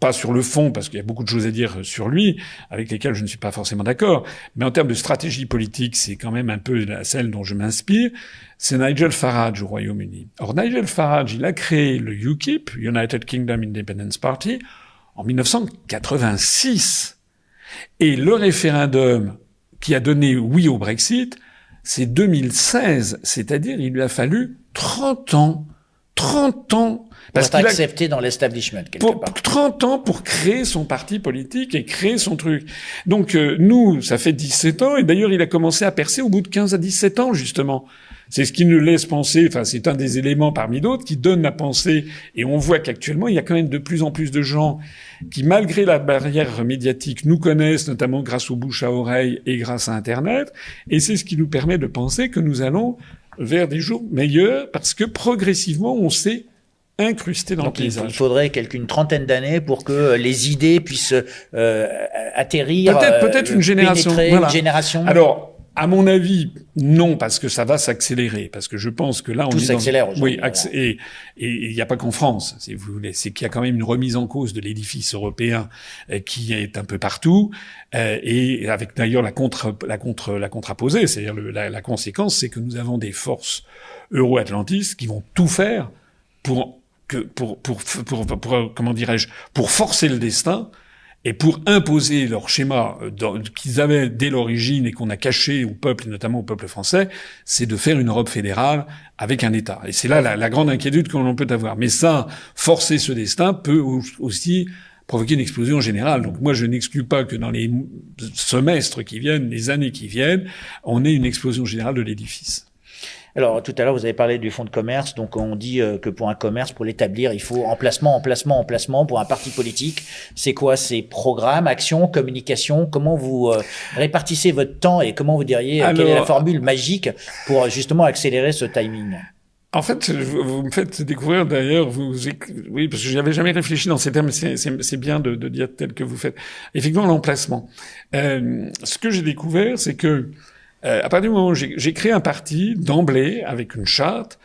pas sur le fond, parce qu'il y a beaucoup de choses à dire sur lui, avec lesquelles je ne suis pas forcément d'accord, mais en termes de stratégie politique, c'est quand même un peu celle dont je m'inspire, c'est Nigel Farage au Royaume-Uni. Or, Nigel Farage, il a créé le UKIP, United Kingdom Independence Party, en 1986. Et le référendum qui a donné oui au Brexit, c'est 2016, c'est-à-dire il lui a fallu 30 ans. 30 ans. Parce qu'il a accepté dans l'establishment, quelque part. 30 ans pour créer son parti politique et créer son truc. Donc, nous, ça fait 17 ans, et d'ailleurs, il a commencé à percer au bout de 15 à 17 ans, justement. C'est ce qui nous laisse penser, enfin, c'est un des éléments parmi d'autres qui donne à penser, et on voit qu'actuellement, il y a quand même de plus en plus de gens qui, malgré la barrière médiatique, nous connaissent, notamment grâce aux bouche à oreille et grâce à Internet, et c'est ce qui nous permet de penser que nous allons vers des jours meilleurs, parce que progressivement, on s'est incrusté dans le paysage. Il faudrait une trentaine d'années pour que les idées puissent atterrir. Peut-être une génération. Voilà. Une génération. Alors, à mon avis, non, parce que ça va s'accélérer, parce que je pense que là, tout s'accélère aujourd'hui. Oui, et il n'y a pas qu'en France, si vous voulez, c'est qu'il y a quand même une remise en cause de l'édifice européen qui est un peu partout, et avec d'ailleurs la contraposée, c'est-à-dire la conséquence, c'est que nous avons des forces euro-atlantistes qui vont tout faire pour comment dirais-je, pour forcer le destin et pour imposer leur schéma qu'ils avaient dès l'origine et qu'on a caché au peuple, et notamment au peuple français, c'est de faire une Europe fédérale avec un État. Et c'est là la grande inquiétude que l'on peut avoir. Mais ça, forcer ce destin peut aussi provoquer une explosion générale. Donc moi, je n'exclus pas que dans les semestres qui viennent, les années qui viennent, on ait une explosion générale de l'édifice. Alors, tout à l'heure, vous avez parlé du fonds de commerce. Donc, on dit que pour un commerce, pour l'établir, il faut emplacement. Pour un parti politique, c'est quoi? C'est programme, action, communication? Comment vous répartissez votre temps et comment vous diriez quelle est la formule magique pour justement accélérer ce timing? En fait, vous me faites découvrir d'ailleurs, oui, parce que j'avais jamais réfléchi dans ces termes, mais c'est bien de dire tel que vous faites. Effectivement, l'emplacement. Ce que j'ai découvert, c'est que à partir du moment où j'ai créé un parti d'emblée avec une charte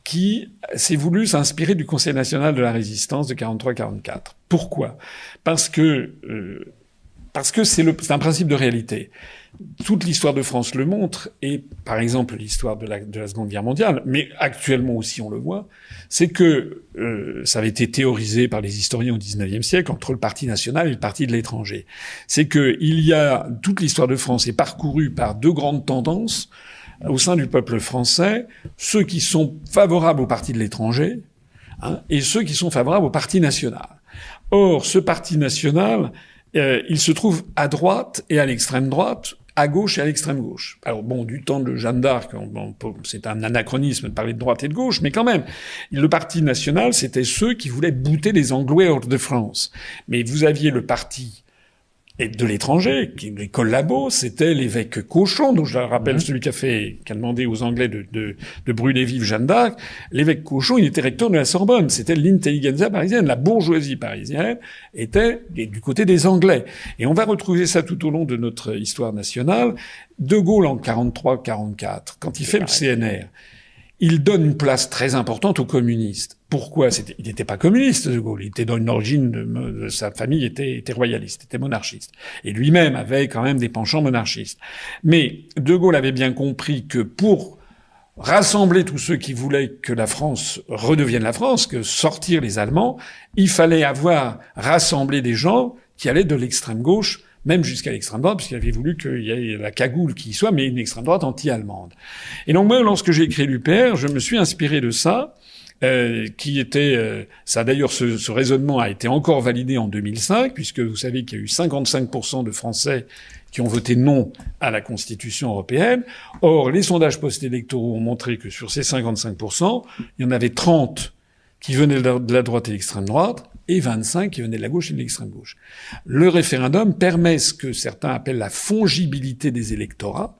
qui s'est voulu s'inspirer du Conseil national de la résistance de 43-44. Pourquoi? Parce que c'est un principe de réalité. Toute l'histoire de France le montre, et par exemple l'histoire de la Seconde Guerre mondiale, mais actuellement aussi on le voit, c'est que ça avait été théorisé par les historiens au XIXe siècle entre le Parti national et le Parti de l'étranger. C'est que toute l'histoire de France est parcourue par deux grandes tendances au sein du peuple français, ceux qui sont favorables au Parti de l'étranger, et ceux qui sont favorables au Parti national. Or, ce Parti national, il se trouve à droite et à l'extrême droite, à gauche et à l'extrême gauche. Alors bon, du temps de Jeanne d'Arc, c'est un anachronisme de parler de droite et de gauche, mais quand même, le Parti national, c'était ceux qui voulaient bouter les Anglais hors de France. Mais vous aviez le Parti de l'étranger, les collabos, c'était l'évêque Cauchon, dont je le rappelle, celui qui a demandé aux Anglais de brûler vive Jeanne d'Arc. L'évêque Cauchon, il était recteur de la Sorbonne. C'était l'intelligentsia parisienne. La bourgeoisie parisienne était du côté des Anglais. Et on va retrouver ça tout au long de notre histoire nationale. De Gaulle, en 43-44, quand il fait le CNR, il donne une place très importante aux communistes. Pourquoi? Il n'était pas communiste, De Gaulle. Il était dans une origine sa famille était royaliste, était monarchiste. Et lui-même avait quand même des penchants monarchistes. Mais De Gaulle avait bien compris que pour rassembler tous ceux qui voulaient que la France redevienne la France, que sortir les Allemands, il fallait avoir rassemblé des gens qui allaient de l'extrême gauche même jusqu'à l'extrême droite, puisqu'il avait voulu qu'il y ait la cagoule qui y soit, mais une extrême droite anti-allemande. Et donc moi, lorsque j'ai créé l'UPR, je me suis inspiré de ça, qui était... ça d'ailleurs, ce raisonnement a été encore validé en 2005, puisque vous savez qu'il y a eu 55% de Français qui ont voté non à la Constitution européenne. Or, les sondages post-électoraux ont montré que sur ces 55%, il y en avait 30 qui venaient de la droite et de l'extrême droite, et 25 qui venaient de la gauche et de l'extrême gauche. Le référendum permet ce que certains appellent la fongibilité des électorats,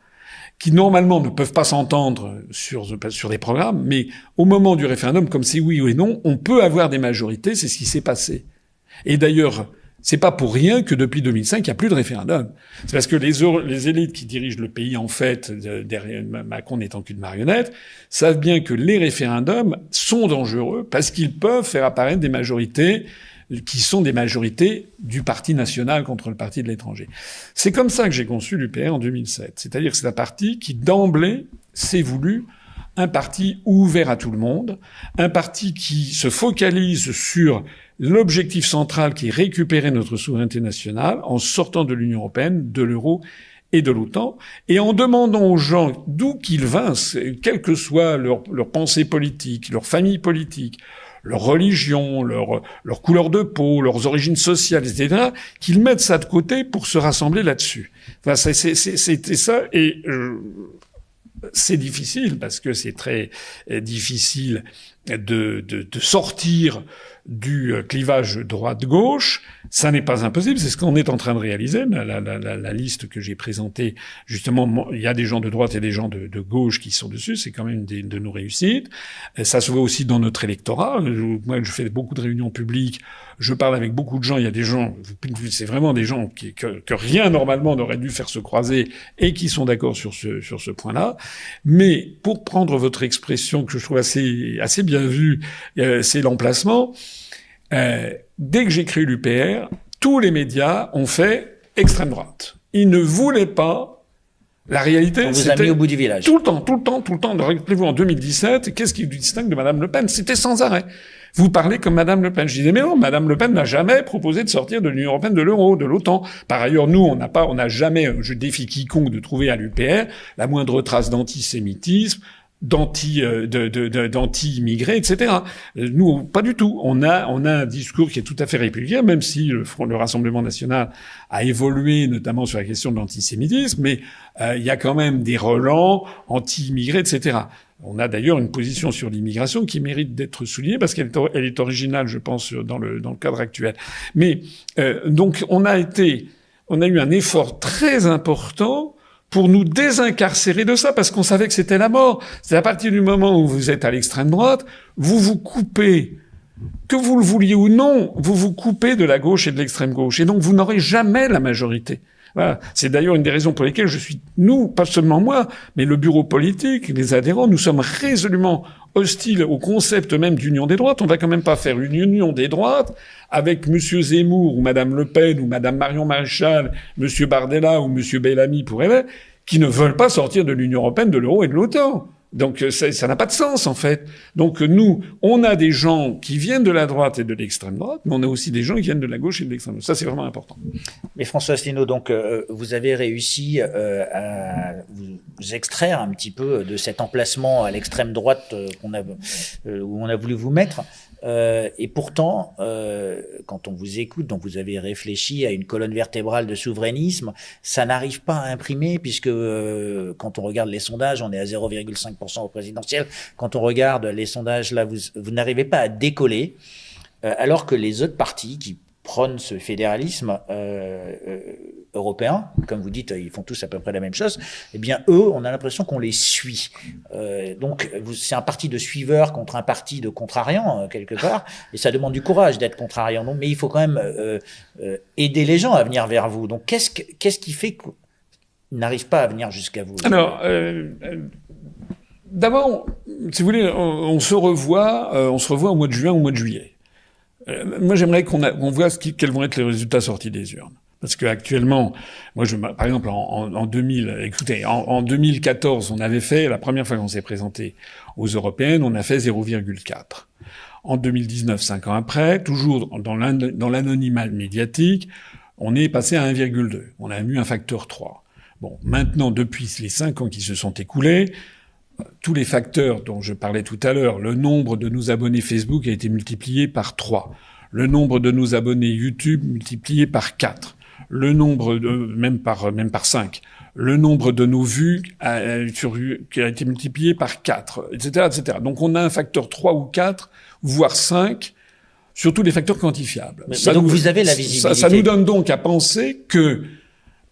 qui normalement ne peuvent pas s'entendre sur des programmes, mais au moment du référendum, comme c'est oui ou non, on peut avoir des majorités, c'est ce qui s'est passé. Et d'ailleurs, c'est pas pour rien que depuis 2005, il n'y a plus de référendum. C'est parce que les élites qui dirigent le pays, en fait, derrière Macron n'étant qu'une marionnette, savent bien que les référendums sont dangereux parce qu'ils peuvent faire apparaître des majorités qui sont des majorités du Parti national contre le Parti de l'étranger. C'est comme ça que j'ai conçu l'UPR en 2007. C'est-à-dire que c'est un parti qui, d'emblée, s'est voulu un parti ouvert à tout le monde, un parti qui se focalise sur l'objectif central qui est récupérer notre souveraineté nationale en sortant de l'Union européenne, de l'euro et de l'OTAN, et en demandant aux gens d'où qu'ils vinssent, quelle que soit leur pensée politique, leur famille politique, leur religion, leur couleur de peau, leurs origines sociales, etc., qu'ils mettent ça de côté pour se rassembler là-dessus. Enfin, c'était ça, et c'est difficile, parce que c'est très difficile de sortir du clivage droite-gauche. Ça n'est pas impossible, c'est ce qu'on est en train de réaliser. La liste que j'ai présentée, justement, il y a des gens de droite et des gens de gauche qui sont dessus, c'est quand même de nos réussites. Ça se voit aussi dans notre électorat. Moi, je fais beaucoup de réunions publiques, je parle avec beaucoup de gens, il y a des gens, c'est vraiment des gens que rien normalement n'aurait dû faire se croiser et qui sont d'accord sur ce point-là. Mais pour prendre votre expression que je trouve assez bien vue, c'est l'emplacement. Dès que j'ai créé l'UPR, tous les médias ont fait extrême droite. Ils ne voulaient pas la réalité. On vous a mis au bout du village. Tout le temps. Rappelez-vous, en 2017, qu'est-ce qui vous distingue de Madame Le Pen? C'était sans arrêt. Vous parlez comme Madame Le Pen. Je disais, mais non, Madame Le Pen n'a jamais proposé de sortir de l'Union européenne, de l'euro, de l'OTAN. Par ailleurs, nous, on n'a jamais, je défie quiconque de trouver à l'UPR la moindre trace d'antisémitisme, d'anti-immigrés, etc. Nous, pas du tout. On a un discours qui est tout à fait républicain, même si le Rassemblement national a évolué, notamment sur la question de l'antisémitisme, mais il y a quand même des relents anti-immigrés, etc. On a d'ailleurs une position sur l'immigration qui mérite d'être soulignée parce qu'elle est originale, je pense, dans le cadre actuel. Mais donc on a eu un effort très important pour nous désincarcérer de ça, parce qu'on savait que c'était la mort. C'est à partir du moment où vous êtes à l'extrême droite, vous vous coupez, que vous le vouliez ou non, vous vous coupez de la gauche et de l'extrême gauche. Et donc vous n'aurez jamais la majorité. Voilà. C'est d'ailleurs une des raisons pour lesquelles nous, pas seulement moi, mais le bureau politique, les adhérents, nous sommes résolument hostiles au concept même d'union des droites. On va quand même pas faire une union des droites avec Monsieur Zemmour ou Madame Le Pen ou Madame Marion Maréchal, Monsieur Bardella ou Monsieur Bellamy pour elle, qui ne veulent pas sortir de l'Union européenne, de l'euro et de l'OTAN. Donc ça n'a pas de sens en fait. Donc nous, on a des gens qui viennent de la droite et de l'extrême droite, mais on a aussi des gens qui viennent de la gauche et de l'extrême droite. Ça c'est vraiment important. Mais François Asselineau, donc vous avez réussi à vous extraire un petit peu de cet emplacement à l'extrême droite où on a voulu vous mettre. Et pourtant, quand on vous écoute, donc vous avez réfléchi à une colonne vertébrale de souverainisme, ça n'arrive pas à imprimer puisque quand on regarde les sondages, on est à 0,5% au présidentiel. Quand on regarde les sondages, là, vous n'arrivez pas à décoller, alors que les autres partis qui prônent ce fédéralisme européen, comme vous dites, ils font tous à peu près la même chose, eh bien, eux, on a l'impression qu'on les suit. Donc, c'est un parti de suiveurs contre un parti de contrariants, quelque part, et ça demande du courage d'être contrariant. Donc, mais il faut quand même aider les gens à venir vers vous. Donc, qu'est-ce qui fait qu'ils n'arrivent pas à venir jusqu'à vous? Alors, d'abord, si vous voulez, on se revoit au mois de juin, au mois de juillet. Moi, j'aimerais qu'on voit quels vont être les résultats sortis des urnes. Parce que actuellement, moi, par exemple, en 2014, on avait fait, la première fois qu'on s'est présenté aux européennes, on a fait 0,4. En 2019, 5 ans après, toujours dans l'anonymat médiatique, on est passé à 1,2. On a eu un facteur 3. Bon, maintenant, depuis les 5 ans qui se sont écoulés, tous les facteurs dont je parlais tout à l'heure, le nombre de nos abonnés Facebook a été multiplié par 3. Le nombre de nos abonnés YouTube multiplié par 4. Le nombre même par 5. Le nombre de nos vues qui a été multiplié par 4, etc., etc. Donc on a un facteur 3 ou 4, voire 5, sur tous les facteurs quantifiables. Donc vous avez la visibilité. Ça nous donne donc à penser que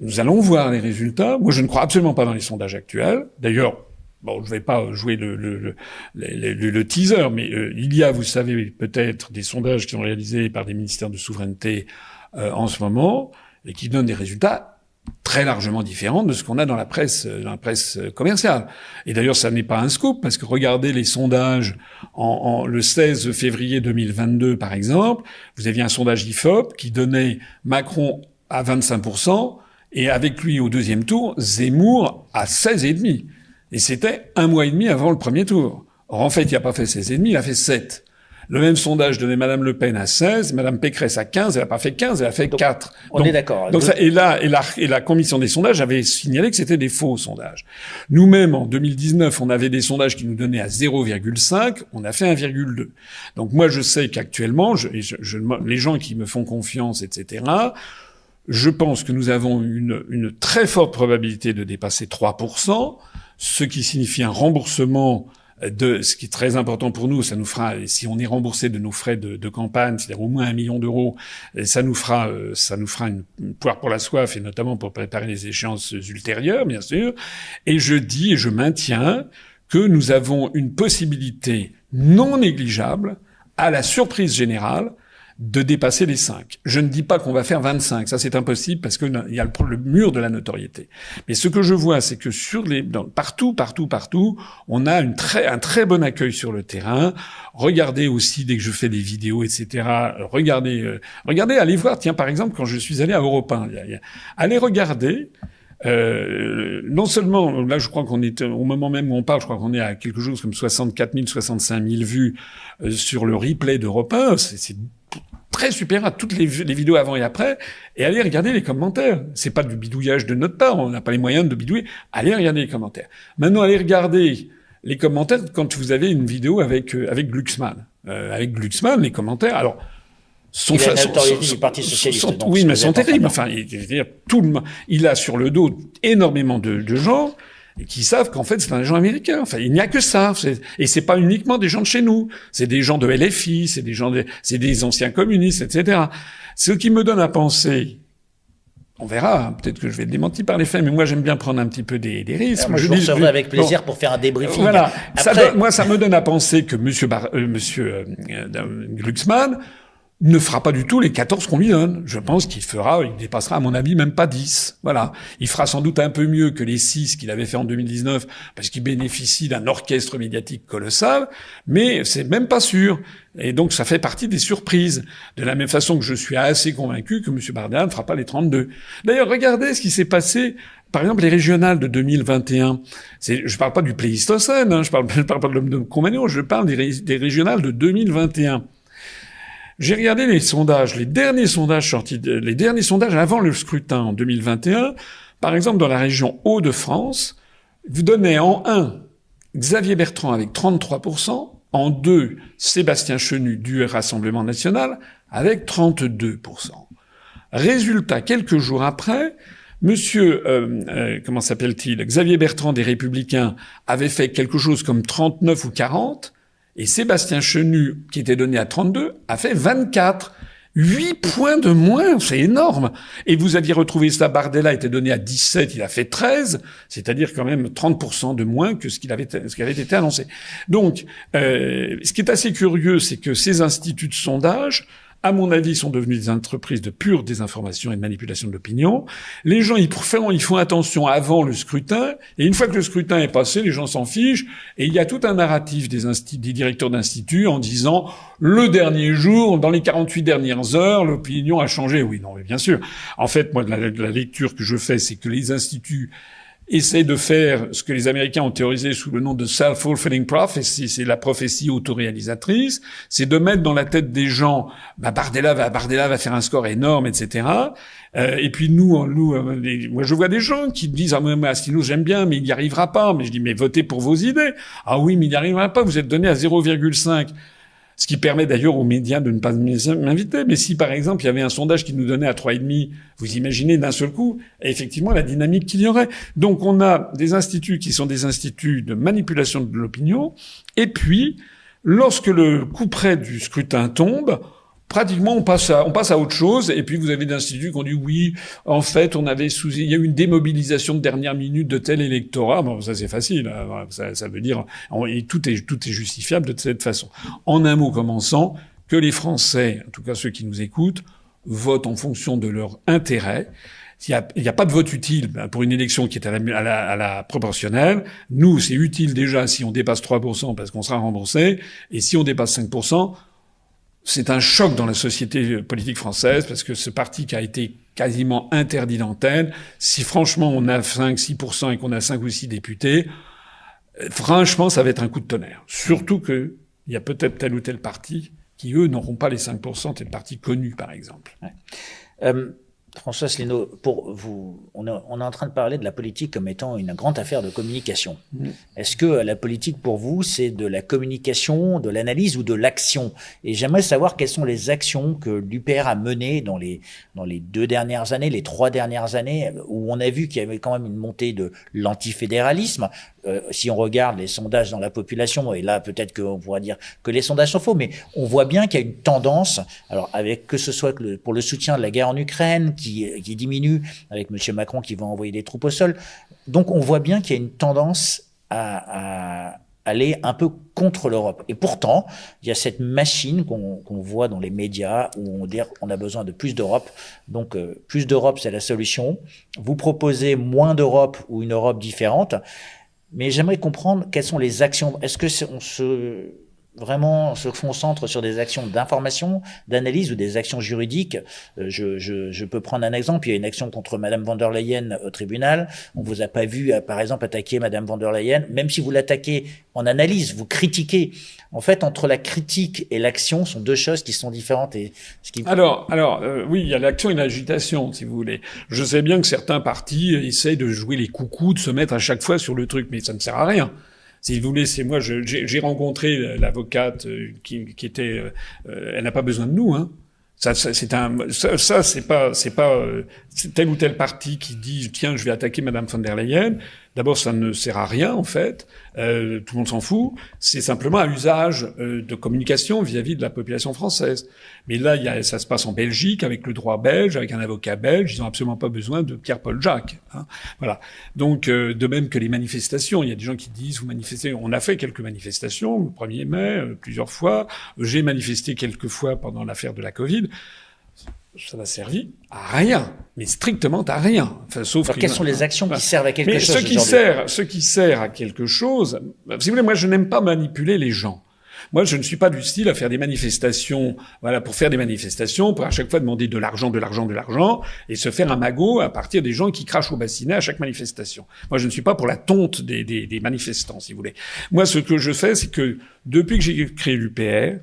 nous allons voir les résultats. Moi, je ne crois absolument pas dans les sondages actuels. D'ailleurs, bon, je vais pas jouer le teaser, mais il y a, vous savez, peut-être des sondages qui sont réalisés par des ministères de souveraineté en ce moment et qui donnent des résultats très largement différents de ce qu'on a dans la presse commerciale. Et d'ailleurs, ça n'est pas un scoop, parce que regardez les sondages le 16 février 2022, par exemple, vous aviez un sondage IFOP qui donnait Macron à 25%, et avec lui au deuxième tour, Zemmour à 16,5%. Et c'était un mois et demi avant le premier tour. Or, en fait, il n'a pas fait 16,5, il a fait 7. Le même sondage donnait Madame Le Pen à 16, Madame Pécresse à 15, elle n'a pas fait 15, elle a fait 4. On est d'accord. Donc et la commission des sondages avait signalé que c'était des faux sondages. Nous-mêmes, en 2019, on avait des sondages qui nous donnaient à 0,5, on a fait 1,2. Donc moi, je sais qu'actuellement, les gens qui me font confiance, etc., je pense que nous avons une très forte probabilité de dépasser 3%, ce qui signifie un remboursement ce qui est très important pour nous, ça nous fera, si on est remboursé de nos frais de campagne, c'est-à-dire au moins 1 million d'euros, ça nous fera une poire pour la soif, et notamment pour préparer les échéances ultérieures, bien sûr. Et je dis et je maintiens que nous avons une possibilité non négligeable, à la surprise générale, de dépasser les 5. Je ne dis pas qu'on va faire 25, ça c'est impossible parce que il y a le mur de la notoriété. Mais ce que je vois, c'est que partout, on a un très bon accueil sur le terrain. Regardez aussi dès que je fais des vidéos, etc. Regardez, allez voir. Tiens, par exemple, quand je suis allé à Europe 1, allez regarder non seulement, là je crois qu'on est, au moment même où on parle, je crois qu'on est à quelque chose comme 64 000, 65 000 vues sur le replay d'Europe 1, c'est très supérieur à toutes les vidéos avant et après, et allez regarder les commentaires. C'est pas du bidouillage de notre part, on n'a pas les moyens de bidouiller. Allez regarder les commentaires. Maintenant, allez regarder les commentaires quand vous avez une vidéo avec Glucksmann. Avec Glucksmann, les commentaires, alors, il a une notoriété du Parti socialiste. Oui, mais sont terribles. Enfin, il a sur le dos énormément de gens qui savent qu'en fait c'est un agent américain. Enfin, il n'y a que ça. Et c'est pas uniquement des gens de chez nous. C'est des gens de LFI, c'est des anciens communistes, etc. Ce qui me donne à penser. On verra, peut-être que je vais être démenti par les faits, mais moi j'aime bien prendre un petit peu des risques. Alors, moi, je vous recevrai avec plaisir pour faire un débriefing. Voilà. Après... ça me donne à penser que monsieur Glucksmann ne fera pas du tout les 14 qu'on lui donne. Je pense il dépassera à mon avis même pas 10. Voilà. Il fera sans doute un peu mieux que les 6 qu'il avait fait en 2019 parce qu'il bénéficie d'un orchestre médiatique colossal, mais c'est même pas sûr. Et donc ça fait partie des surprises. De la même façon que je suis assez convaincu que M. Bardella ne fera pas les 32. D'ailleurs, regardez ce qui s'est passé. Par exemple, les régionales de 2021. Je parle pas du Pléistocène, hein, je parle pas de l'homme de Cro-Magnon, je parle des régionales de 2021. J'ai regardé les sondages, les derniers sondages avant le scrutin en 2021. Par exemple, dans la région Hauts-de-France, vous donnez en 1 Xavier Bertrand avec 33%, en 2 Sébastien Chenu du Rassemblement National avec 32%. Résultat, quelques jours après, Monsieur, comment s'appelle-t-il, Xavier Bertrand des Républicains avait fait quelque chose comme 39 ou 40, et Sébastien Chenu, qui était donné à 32, a fait 24. 8 points de moins, c'est énorme. Et vous aviez retrouvé ça, Bardella était donné à 17, il a fait 13, c'est-à-dire quand même 30% de moins que ce qui avait été annoncé. Donc, ce qui est assez curieux, c'est que ces instituts de sondage, à mon avis, sont devenus des entreprises de pure désinformation et de manipulation de l'opinion. Les gens, ils font attention avant le scrutin, et une fois que le scrutin est passé, les gens s'en fichent, et il y a tout un narratif des directeurs d'instituts en disant, le dernier jour, dans les 48 dernières heures, l'opinion a changé. Oui, non, mais bien sûr. En fait, moi, la lecture que je fais, c'est que les instituts essaie de faire ce que les Américains ont théorisé sous le nom de self-fulfilling prophecy, c'est la prophétie autoréalisatrice, c'est de mettre dans la tête des gens, Bardella va faire un score énorme, etc. Et puis moi je vois des gens qui disent, ah, moi, Asselineau, j'aime bien, mais il n'y arrivera pas. Mais je dis, mais votez pour vos idées. Ah oui, mais il n'y arrivera pas, vous êtes donné à 0,5. Ce qui permet d'ailleurs aux médias de ne pas m'inviter. Mais si, par exemple, il y avait un sondage qui nous donnait à 3,5, vous imaginez d'un seul coup, effectivement, la dynamique qu'il y aurait. Donc, on a des instituts qui sont des instituts de manipulation de l'opinion. Et puis, lorsque le couperet du scrutin tombe, pratiquement, on passe à autre chose. Et puis, vous avez des instituts qui ont dit oui, en fait, il y a eu une démobilisation de dernière minute de tel électorat. Bon, ça, c'est facile. Hein. Ça veut dire, tout est justifiable de cette façon. En un mot commençant, que les Français, en tout cas ceux qui nous écoutent, votent en fonction de leur intérêt. Il n'y a pas de vote utile pour une élection qui est à la proportionnelle. Nous, c'est utile déjà si on dépasse 3% parce qu'on sera remboursé. Et si on dépasse 5%, c'est un choc dans la société politique française parce que ce parti qui a été quasiment interdit d'antenne, si franchement on a 5-6% et qu'on a 5 ou 6 députés, franchement ça va être un coup de tonnerre. Surtout que il y a peut-être tel ou tel parti qui eux n'auront pas les 5%, tel parti connu par exemple. Ouais. François Asselineau, pour vous, on est en train de parler de la politique comme étant une grande affaire de communication. Est-ce que la politique, pour vous, c'est de la communication, de l'analyse ou de l'action? Et j'aimerais savoir quelles sont les actions que l'UPR a menées dans les 2 dernières années, les 3 dernières années, où on a vu qu'il y avait quand même une montée de l'antifédéralisme. Si on regarde les sondages dans la population, et là peut-être qu'on pourra dire que les sondages sont faux, mais on voit bien qu'il y a une tendance, alors avec que ce soit pour le soutien de la guerre en Ukraine qui diminue, avec M. Macron qui va envoyer des troupes au sol, donc on voit bien qu'il y a une tendance à aller un peu contre l'Europe. Et pourtant, il y a cette machine qu'on voit dans les médias où on a besoin de plus d'Europe. Donc plus d'Europe, c'est la solution. Vous proposez moins d'Europe ou une Europe différente. Mais j'aimerais comprendre quelles sont les actions. Est-ce que vraiment se concentre sur des actions d'information, d'analyse ou des actions juridiques. Je peux prendre un exemple. Il y a une action contre Madame von der Leyen au tribunal. On vous a pas vu, par exemple, attaquer Madame von der Leyen. Même si vous l'attaquez en analyse, vous critiquez. En fait, entre la critique et l'action sont deux choses qui sont différentes. Et ce qui... Oui, il y a l'action et l'agitation, si vous voulez. Je sais bien que certains partis essayent de jouer les coucous, de se mettre à chaque fois sur le truc, mais ça ne sert à rien. Si vous voulez, c'est moi, j'ai rencontré l'avocate qui était, elle n'a pas besoin de nous, hein. C'est tel ou tel parti qui dit tiens, je vais attaquer Madame von der Leyen. D'abord, ça ne sert à rien en fait. Tout le monde s'en fout. C'est simplement un usage de communication vis-à-vis de la population française. Mais là, ça se passe en Belgique avec le droit belge, avec un avocat belge. Ils n'ont absolument pas besoin de Pierre-Paul Jacques. Hein. Voilà. Donc, de même que les manifestations, il y a des gens qui disent vous manifestez. On a fait quelques manifestations le 1er mai, plusieurs fois. J'ai manifesté quelques fois pendant l'affaire de la Covid. Ça n'a servi à rien, mais strictement à rien. Enfin, sauf alors, quelles sont les actions qui servent à quelque chose? Ce qui sert à quelque chose, si vous voulez, moi, je n'aime pas manipuler les gens. Moi, je ne suis pas du style à faire des manifestations, voilà, pour faire des manifestations, pour à chaque fois demander de l'argent, et se faire un magot à partir des gens qui crachent au bassinet à chaque manifestation. Moi, je ne suis pas pour la tonte des manifestants, si vous voulez. Moi, ce que je fais, c'est que depuis que j'ai créé l'UPR,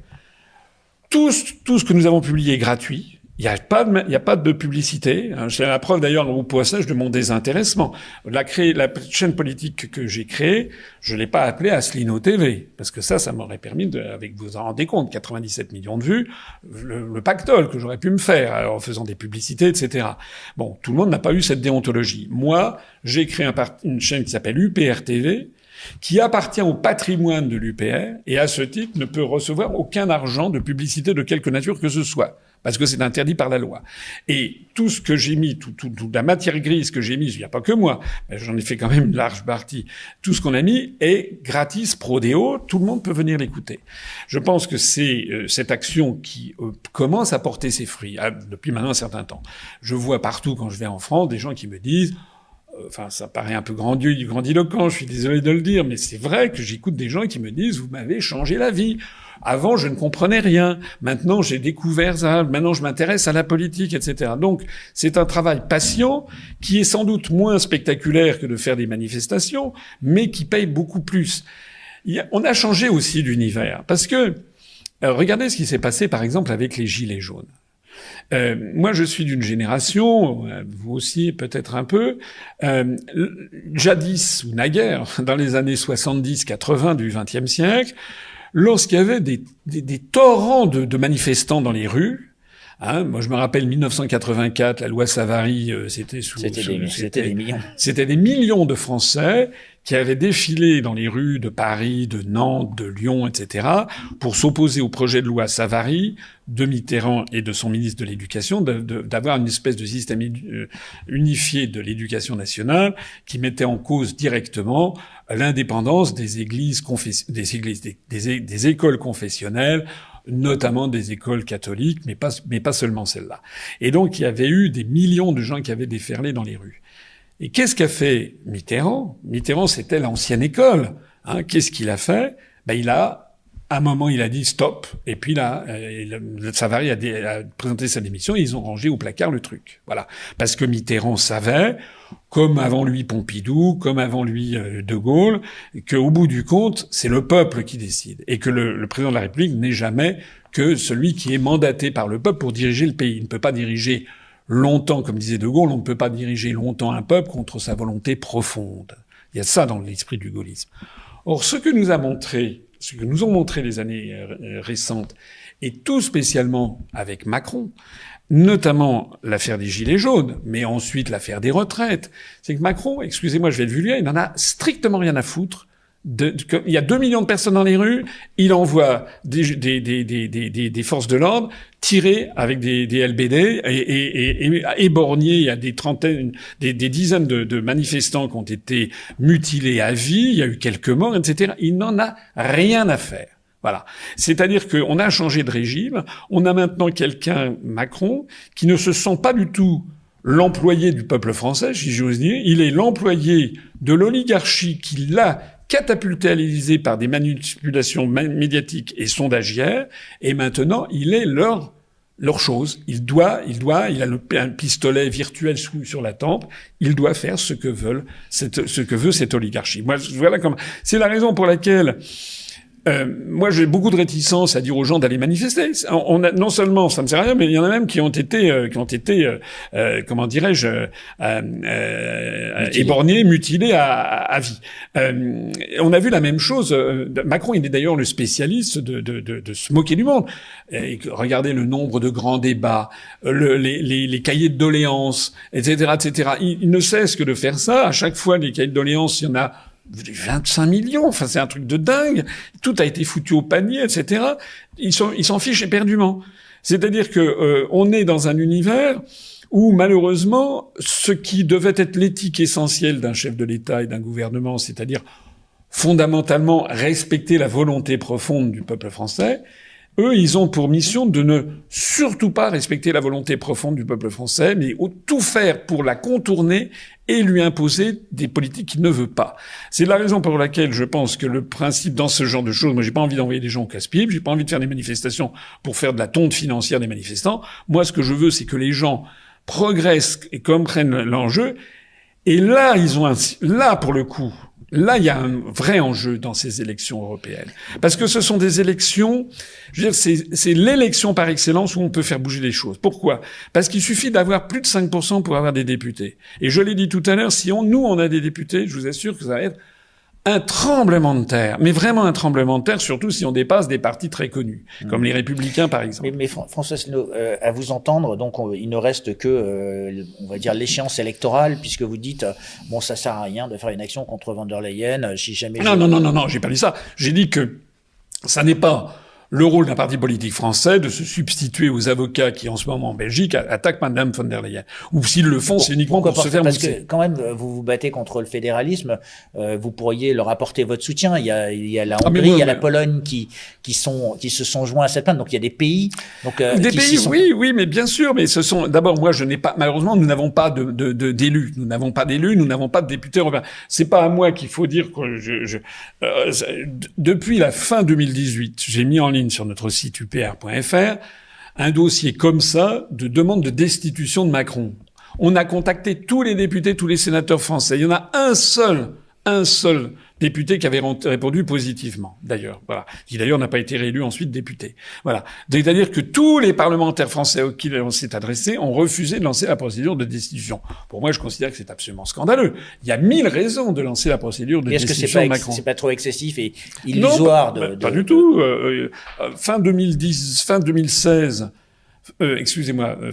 tout ce que nous avons publié est gratuit. Il n'y a pas de publicité. C'est la preuve d'ailleurs au passage de mon désintéressement. La chaîne politique que j'ai créée, je l'ai pas appelée Asselineau TV. Parce que ça m'aurait permis avec vous en rendez compte, 97 millions de vues, le pactole que j'aurais pu me faire en faisant des publicités, etc. Bon, tout le monde n'a pas eu cette déontologie. Moi, j'ai créé une chaîne qui s'appelle UPR TV, qui appartient au patrimoine de l'UPR, et à ce titre ne peut recevoir aucun argent de publicité de quelque nature que ce soit. Parce que c'est interdit par la loi. Et tout ce que j'ai mis, toute la matière grise que j'ai mise, il n'y a pas que moi, mais j'en ai fait quand même une large partie, tout ce qu'on a mis est gratis, pro deo, tout le monde peut venir l'écouter. Je pense que c'est cette action qui commence à porter ses fruits depuis maintenant un certain temps. Je vois partout quand je vais en France des gens qui me disent enfin, ça paraît un peu grandiloquent, je suis désolé de le dire, mais c'est vrai que j'écoute des gens qui me disent « Vous m'avez changé la vie. Avant, je ne comprenais rien. Maintenant, j'ai découvert ça. Maintenant, je m'intéresse à la politique, etc. » Donc, c'est un travail patient qui est sans doute moins spectaculaire que de faire des manifestations, mais qui paye beaucoup plus. On a changé aussi d'univers, parce que regardez ce qui s'est passé, par exemple, avec les Gilets jaunes. Moi, je suis d'une génération, vous aussi peut-être un peu, jadis ou naguère, dans les années 70-80 du XXe siècle, lorsqu'il y avait des torrents de manifestants dans les rues. Moi, je me rappelle 1984, la loi Savary, c'était des millions. C'était des millions de Français qui avaient défilé dans les rues de Paris, de Nantes, de Lyon, etc., pour s'opposer au projet de loi Savary de Mitterrand et de son ministre de l'Éducation, d'avoir une espèce de système unifié de l'éducation nationale qui mettait en cause directement l'indépendance des des écoles confessionnelles, notamment des écoles catholiques, mais pas seulement celles-là. Et donc, il y avait eu des millions de gens qui avaient déferlé dans les rues. Et qu'est-ce qu'a fait Mitterrand? Mitterrand, c'était l'ancienne école. Qu'est-ce qu'il a fait? À un moment, il a dit stop. Et puis là, Savary a présenté sa démission et ils ont rangé au placard le truc. Voilà. Parce que Mitterrand savait, comme avant lui Pompidou, comme avant lui De Gaulle, qu'au bout du compte, c'est le peuple qui décide. Et que le président de la République n'est jamais que celui qui est mandaté par le peuple pour diriger le pays. Il ne peut pas diriger longtemps, comme disait De Gaulle, on ne peut pas diriger longtemps un peuple contre sa volonté profonde. Il y a ça dans l'esprit du gaullisme. Or, ce que nous ont montré les années récentes, et tout spécialement avec Macron, notamment l'affaire des Gilets jaunes, mais ensuite l'affaire des retraites, c'est que Macron, excusez-moi, je vais être vulgaire, il n'en a strictement rien à foutre. Il y a 2 millions de personnes dans les rues, il envoie des forces de l'ordre tirer avec des LBD et éborgner, il y a des dizaines de manifestants qui ont été mutilés à vie, il y a eu quelques morts, etc. Il n'en a rien à faire. Voilà. C'est-à-dire qu'on a changé de régime, on a maintenant quelqu'un, Macron, qui ne se sent pas du tout l'employé du peuple français, si j'ose dire. Il est l'employé de l'oligarchie qui l'a catapulté à l'Élysée par des manipulations médiatiques et sondagières, et maintenant, il est leur chose. Il a un pistolet virtuel sur la tempe. Il doit faire ce que veut cette oligarchie. Moi, voilà c'est la raison pour laquelle, moi, j'ai beaucoup de réticence à dire aux gens d'aller manifester. Non seulement ça me sert à rien, mais il y en a même qui ont été, comment dirais-je, éborgnés, mutilés à vie. On a vu la même chose. Macron, il est d'ailleurs le spécialiste de se moquer du monde. Et regardez le nombre de grands débats, les cahiers de doléances, etc., etc. Il ne cesse que de faire ça. À chaque fois, les cahiers de doléances, il y en a 25 millions, enfin c'est un truc de dingue. Tout a été foutu au panier, etc. Ils s'en fichent éperdument. C'est-à-dire que on est dans un univers où malheureusement ce qui devait être l'éthique essentielle d'un chef de l'État et d'un gouvernement, c'est-à-dire fondamentalement respecter la volonté profonde du peuple français, eux, ils ont pour mission de ne surtout pas respecter la volonté profonde du peuple français, mais tout faire pour la contourner et lui imposer des politiques qu'il ne veut pas. C'est la raison pour laquelle je pense que le principe dans ce genre de choses, moi j'ai pas envie d'envoyer des gens au casse-pipe, j'ai pas envie de faire des manifestations pour faire de la tonte financière des manifestants. Moi, ce que je veux, c'est que les gens progressent et comprennent l'enjeu. Et là, là, pour le coup, là, il y a un vrai enjeu dans ces élections européennes. Parce que ce sont des élections, je veux dire, c'est l'élection par excellence où on peut faire bouger les choses. Pourquoi? Parce qu'il suffit d'avoir plus de 5% pour avoir des députés. Et je l'ai dit tout à l'heure, si on a des députés, je vous assure que ça va être un tremblement de terre, mais vraiment un tremblement de terre, surtout si on dépasse des partis très connus, comme les Républicains par exemple. Mais François Asselineau, à vous entendre, donc il ne reste que, on va dire, l'échéance électorale, puisque vous dites, bon, ça sert à rien de faire une action contre von der Leyen, si jamais... Non, j'ai pas dit ça. J'ai dit que ça n'est pas le rôle d'un parti politique français de se substituer aux avocats qui, en ce moment, en Belgique, attaquent Madame von der Leyen. Ou s'ils le font, c'est uniquement pour se faire mousser. Parce que, quand même, vous vous battez contre le fédéralisme, vous pourriez leur apporter votre soutien. Il y a la Hongrie, il y a la Pologne qui se sont joints à cette plainte. Donc, il y a des pays, oui, mais bien sûr, mais d'abord, moi, malheureusement, nous n'avons pas d'élus. Nous n'avons pas d'élus, nous n'avons pas de députés européens. C'est pas à moi qu'il faut dire que depuis la fin 2018, j'ai mis en ligne sur notre site upr.fr un dossier comme ça de demande de destitution de Macron. On a contacté tous les députés, tous les sénateurs français. Il y en a un seul député qui avait répondu positivement, d'ailleurs. Voilà. Qui d'ailleurs n'a pas été réélu ensuite député. Voilà. C'est-à-dire que tous les parlementaires français auxquels on s'est adressé ont refusé de lancer la procédure de destitution. Pour moi, je considère que c'est absolument scandaleux. Il y a 1000 raisons de lancer la procédure de destitution de Macron. Est-ce que c'est pas trop excessif et illusoire pas du tout. Fin 2016,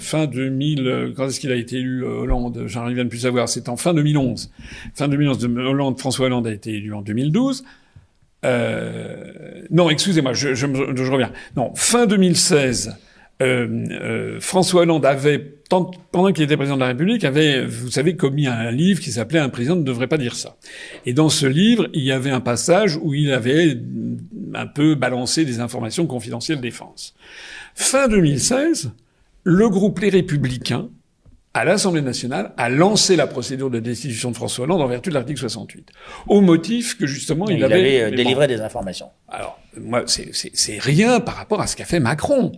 fin 2000, quand est-ce qu'il a été élu, Hollande? J'arrive à ne plus savoir. C'est en fin 2011. Fin 2011, François Hollande a été élu en 2012. Non, excusez-moi, je reviens. Non, fin 2016, François Hollande pendant qu'il était président de la République, avait, vous savez, commis un livre qui s'appelait « Un président ne devrait pas dire ça ». Et dans ce livre, il y avait un passage où il avait un peu balancé des informations confidentielles défense. Fin 2016, le groupe Les Républicains, à l'Assemblée nationale, a lancé la procédure de destitution de François Hollande en vertu de l'article 68. Au motif que, justement, il avait délivré des informations. Alors, moi, c'est rien par rapport à ce qu'a fait Macron.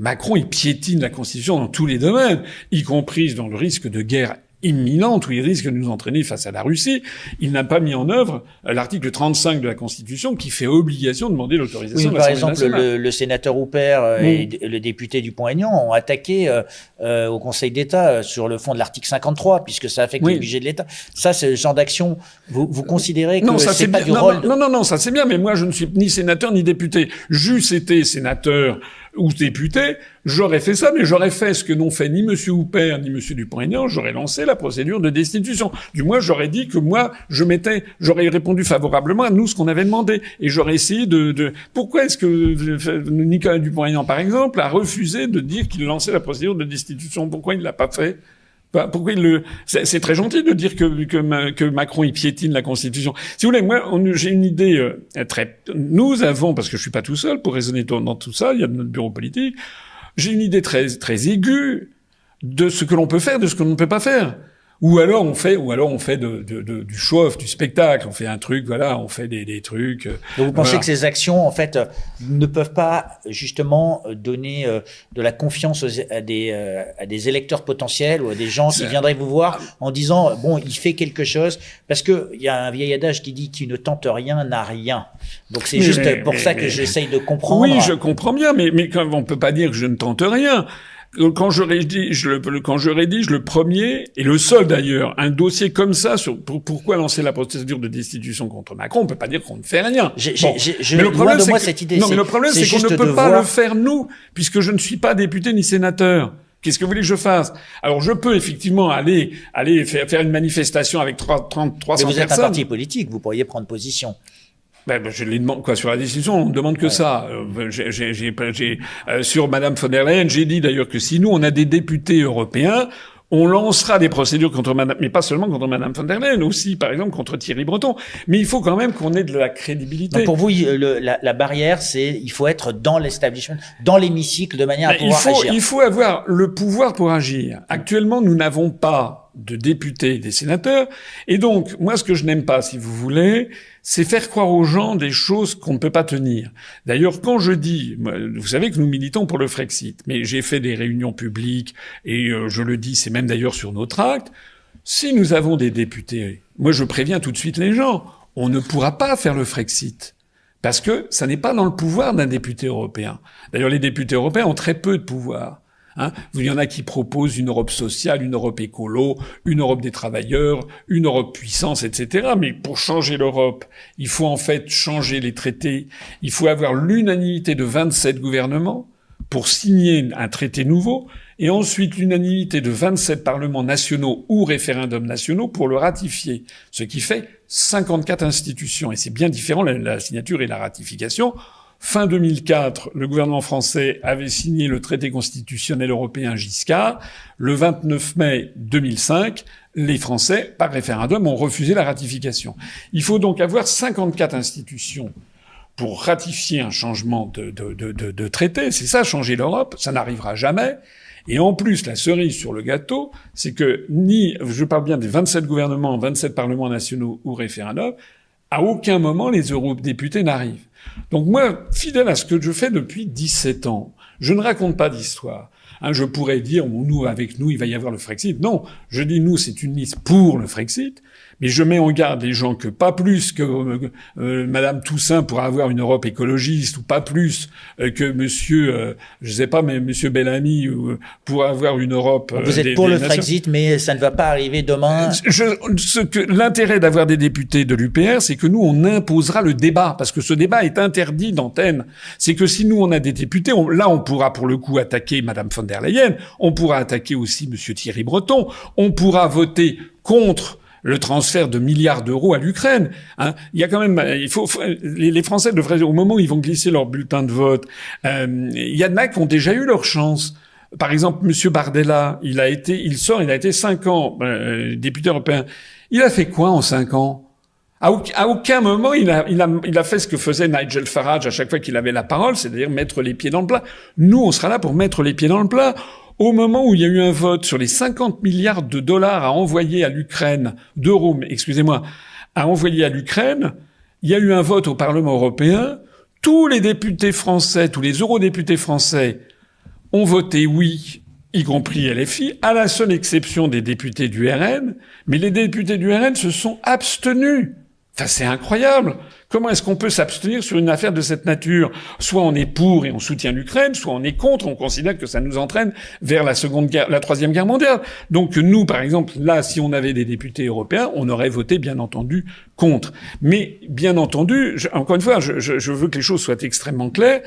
Macron, il piétine la Constitution dans tous les domaines, y compris dans le risque de guerre imminente où il risque de nous entraîner face à la Russie. Il n'a pas mis en œuvre l'article 35 de la Constitution qui fait obligation de demander l'autorisation de l'Assemblée nationale. Par exemple, le sénateur Houpert et le député Dupont-Aignan ont attaqué au Conseil d'État sur le fond de l'article 53 puisque ça affecte le budget de l'État. Ça, c'est le genre d'action. Vous considérez que c'est pas du rôle de... Non, ça c'est bien, mais moi je ne suis ni sénateur ni député. J'eusse été sénateur ou député, j'aurais fait ça, mais j'aurais fait ce que n'ont fait ni M. Houpert ni M. Dupont-Aignan, j'aurais lancé la procédure de destitution. Du moins, j'aurais dit que moi, j'aurais répondu favorablement à nous ce qu'on avait demandé. Et j'aurais essayé pourquoi est-ce que Nicolas Dupont-Aignan, par exemple, a refusé de dire qu'il lançait la procédure de destitution? Pourquoi il l'a pas fait? Pourquoi c'est très gentil de dire que Macron il piétine la Constitution. Si vous voulez, moi j'ai une idée nous avons, parce que je suis pas tout seul pour raisonner dans tout ça, il y a notre bureau politique, j'ai une idée très très aiguë de ce que l'on peut faire, de ce que l'on ne peut pas faire. Ou alors on fait du show-off, du spectacle. On fait un truc, voilà, on fait des trucs. Donc vous pensez voilà. que ces actions, en fait, ne peuvent pas justement donner de la confiance à des électeurs potentiels ou à des gens qui viendraient vous voir en disant bon, il fait quelque chose, parce que il y a un vieil adage qui dit qui ne tente rien n'a rien. Donc c'est juste pour ça que j'essaye de comprendre. Oui, je comprends bien, mais quand on peut pas dire que je ne tente rien. Quand je rédige le premier et le seul d'ailleurs, un dossier comme ça pourquoi lancer la procédure de destitution contre Macron, on peut pas dire qu'on ne fait rien. Mais le problème, c'est cette idée. Non, mais le problème, c'est qu'on ne peut pas le faire nous, puisque je ne suis pas député ni sénateur. Qu'est-ce que vous voulez que je fasse? Alors, je peux effectivement aller faire une manifestation avec 300 personnes. Mais vous êtes un parti politique, vous pourriez prendre position. Je les demande quoi sur la décision, on ne demande que ça. Sur Madame von der Leyen, j'ai dit d'ailleurs que si nous on a des députés européens, on lancera des procédures contre Madame, mais pas seulement contre Madame von der Leyen, aussi par exemple contre Thierry Breton. Mais il faut quand même qu'on ait de la crédibilité. Donc pour vous, la barrière, c'est il faut être dans l'establishment, dans l'hémicycle, de manière à pouvoir agir. Il faut avoir le pouvoir pour agir. Actuellement, nous n'avons pas de députés et des sénateurs. Et donc, moi, ce que je n'aime pas, si vous voulez, c'est faire croire aux gens des choses qu'on ne peut pas tenir. D'ailleurs, quand je dis, vous savez que nous militons pour le Frexit, mais j'ai fait des réunions publiques et je le dis, c'est même d'ailleurs sur nos tracts. Si nous avons des députés, moi je préviens tout de suite les gens, on ne pourra pas faire le Frexit. Parce que ça n'est pas dans le pouvoir d'un député européen. D'ailleurs, les députés européens ont très peu de pouvoir. Il y en a qui proposent une Europe sociale, une Europe écolo, une Europe des travailleurs, une Europe puissance, etc. Mais pour changer l'Europe, il faut en fait changer les traités. Il faut avoir l'unanimité de 27 gouvernements pour signer un traité nouveau, et ensuite l'unanimité de 27 parlements nationaux ou référendums nationaux pour le ratifier. Ce qui fait 54 institutions. Et c'est bien différent, la signature et la ratification. Fin 2004, le gouvernement français avait signé le traité constitutionnel européen Giscard. Le 29 mai 2005, les Français, par référendum, ont refusé la ratification. Il faut donc avoir 54 institutions pour ratifier un changement de traité. C'est ça, changer l'Europe. Ça n'arrivera jamais. Et en plus, la cerise sur le gâteau, c'est que je parle bien des 27 gouvernements, 27 parlements nationaux ou référendums, à aucun moment les eurodéputés n'arrivent. Donc moi, fidèle à ce que je fais depuis 17 ans, je ne raconte pas d'histoire. Je pourrais dire, nous, avec nous, il va y avoir le Frexit. Non, je dis nous, c'est une liste pour le Frexit. Mais je mets en garde les gens que pas plus que Madame Toussaint pourra avoir une Europe écologiste, ou pas plus que Monsieur, je sais pas, mais Monsieur Bellamy pourra avoir une Europe. Vous êtes pour le Frexit, mais ça ne va pas arriver demain. L'intérêt d'avoir des députés de l'UPR, c'est que nous on imposera le débat, parce que ce débat est interdit d'antenne. C'est que si nous on a des députés, là on pourra pour le coup attaquer Madame von der Leyen, on pourra attaquer aussi Monsieur Thierry Breton, on pourra voter contre le transfert de milliards d'euros à l'Ukraine. Il y a quand même, les Français devraient, au moment où ils vont glisser leur bulletin de vote, il y en a qui ont déjà eu leur chance. Par exemple, Monsieur Bardella, il a été 5 ans député européen. Il a fait quoi en 5 ans? À aucun moment il a fait ce que faisait Nigel Farage à chaque fois qu'il avait la parole, c'est-à-dire mettre les pieds dans le plat. Nous, on sera là pour mettre les pieds dans le plat. Au moment où il y a eu un vote sur les 50 milliards de dollars à envoyer à l'Ukraine, à envoyer à l'Ukraine, il y a eu un vote au Parlement européen. Tous les députés français, tous les eurodéputés français ont voté oui, y compris LFI, à la seule exception des députés du RN. Mais les députés du RN se sont abstenus. C'est incroyable. Comment est-ce qu'on peut s'abstenir sur une affaire de cette nature? Soit on est pour et on soutient l'Ukraine, soit on est contre, on considère que ça nous entraîne vers la Troisième Guerre mondiale. Donc nous, par exemple, là, si on avait des députés européens, on aurait voté, bien entendu, contre. Mais, bien entendu, encore une fois, je veux que les choses soient extrêmement claires.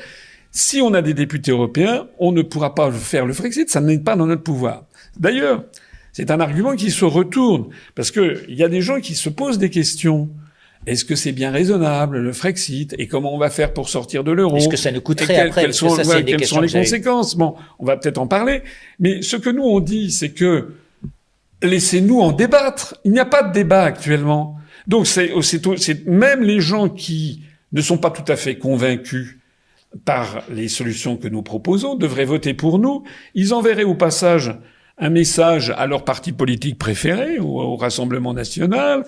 Si on a des députés européens, on ne pourra pas faire le Frexit, ça n'est pas dans notre pouvoir. D'ailleurs, c'est un argument qui se retourne, parce que il y a des gens qui se posent des questions. Est-ce que c'est bien raisonnable, le Frexit? Et comment on va faire pour sortir de l'euro? Est-ce que ça nous coûterait après? Quelles sont les conséquences? Bon, on va peut-être en parler. Mais ce que nous, on dit, c'est que laissez-nous en débattre. Il n'y a pas de débat actuellement. Donc c'est même les gens qui ne sont pas tout à fait convaincus par les solutions que nous proposons devraient voter pour nous. Ils enverraient au passage un message à leur parti politique préféré, au Rassemblement national,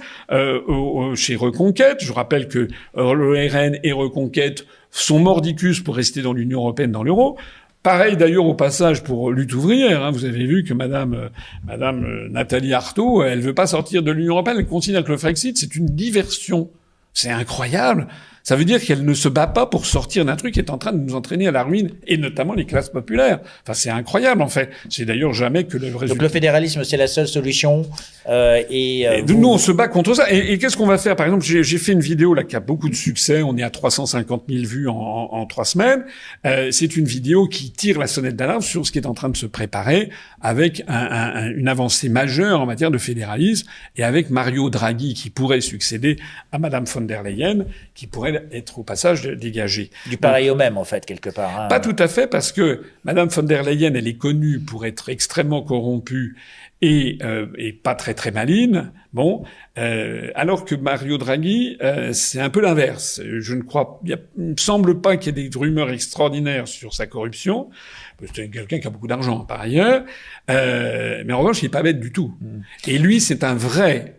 chez Reconquête. Je rappelle que le RN et Reconquête sont mordicus pour rester dans l'Union européenne, dans l'euro. Pareil d'ailleurs au passage pour Lutte ouvrière. Hein. Vous avez vu que Madame Nathalie Arthaud, elle veut pas sortir de l'Union européenne. Elle considère que le Frexit c'est une diversion. C'est incroyable. Ça veut dire qu'elle ne se bat pas pour sortir d'un truc qui est en train de nous entraîner à la ruine, et notamment les classes populaires. Enfin, c'est incroyable, en fait. C'est d'ailleurs jamais que le résultat... Donc le fédéralisme, c'est la seule solution. Nous, on se bat contre ça. Et qu'est-ce qu'on va faire? Par exemple, j'ai fait une vidéo là qui a beaucoup de succès. On est à 350 000 vues en 3 semaines. C'est une vidéo qui tire la sonnette d'alarme sur ce qui est en train de se préparer avec une avancée majeure en matière de fédéralisme, et avec Mario Draghi qui pourrait succéder à Madame von der Leyen, qui pourrait être au passage dégagée. Du pareil au même, en fait, quelque part. Hein. Pas tout à fait, parce que Madame von der Leyen, elle est connue pour être extrêmement corrompue et pas très très maligne. Bon, alors que Mario Draghi, c'est un peu l'inverse. Il me semble pas qu'il y ait des rumeurs extraordinaires sur sa corruption. C'est quelqu'un qui a beaucoup d'argent par ailleurs, mais en revanche, il est pas bête du tout. Et lui, c'est un vrai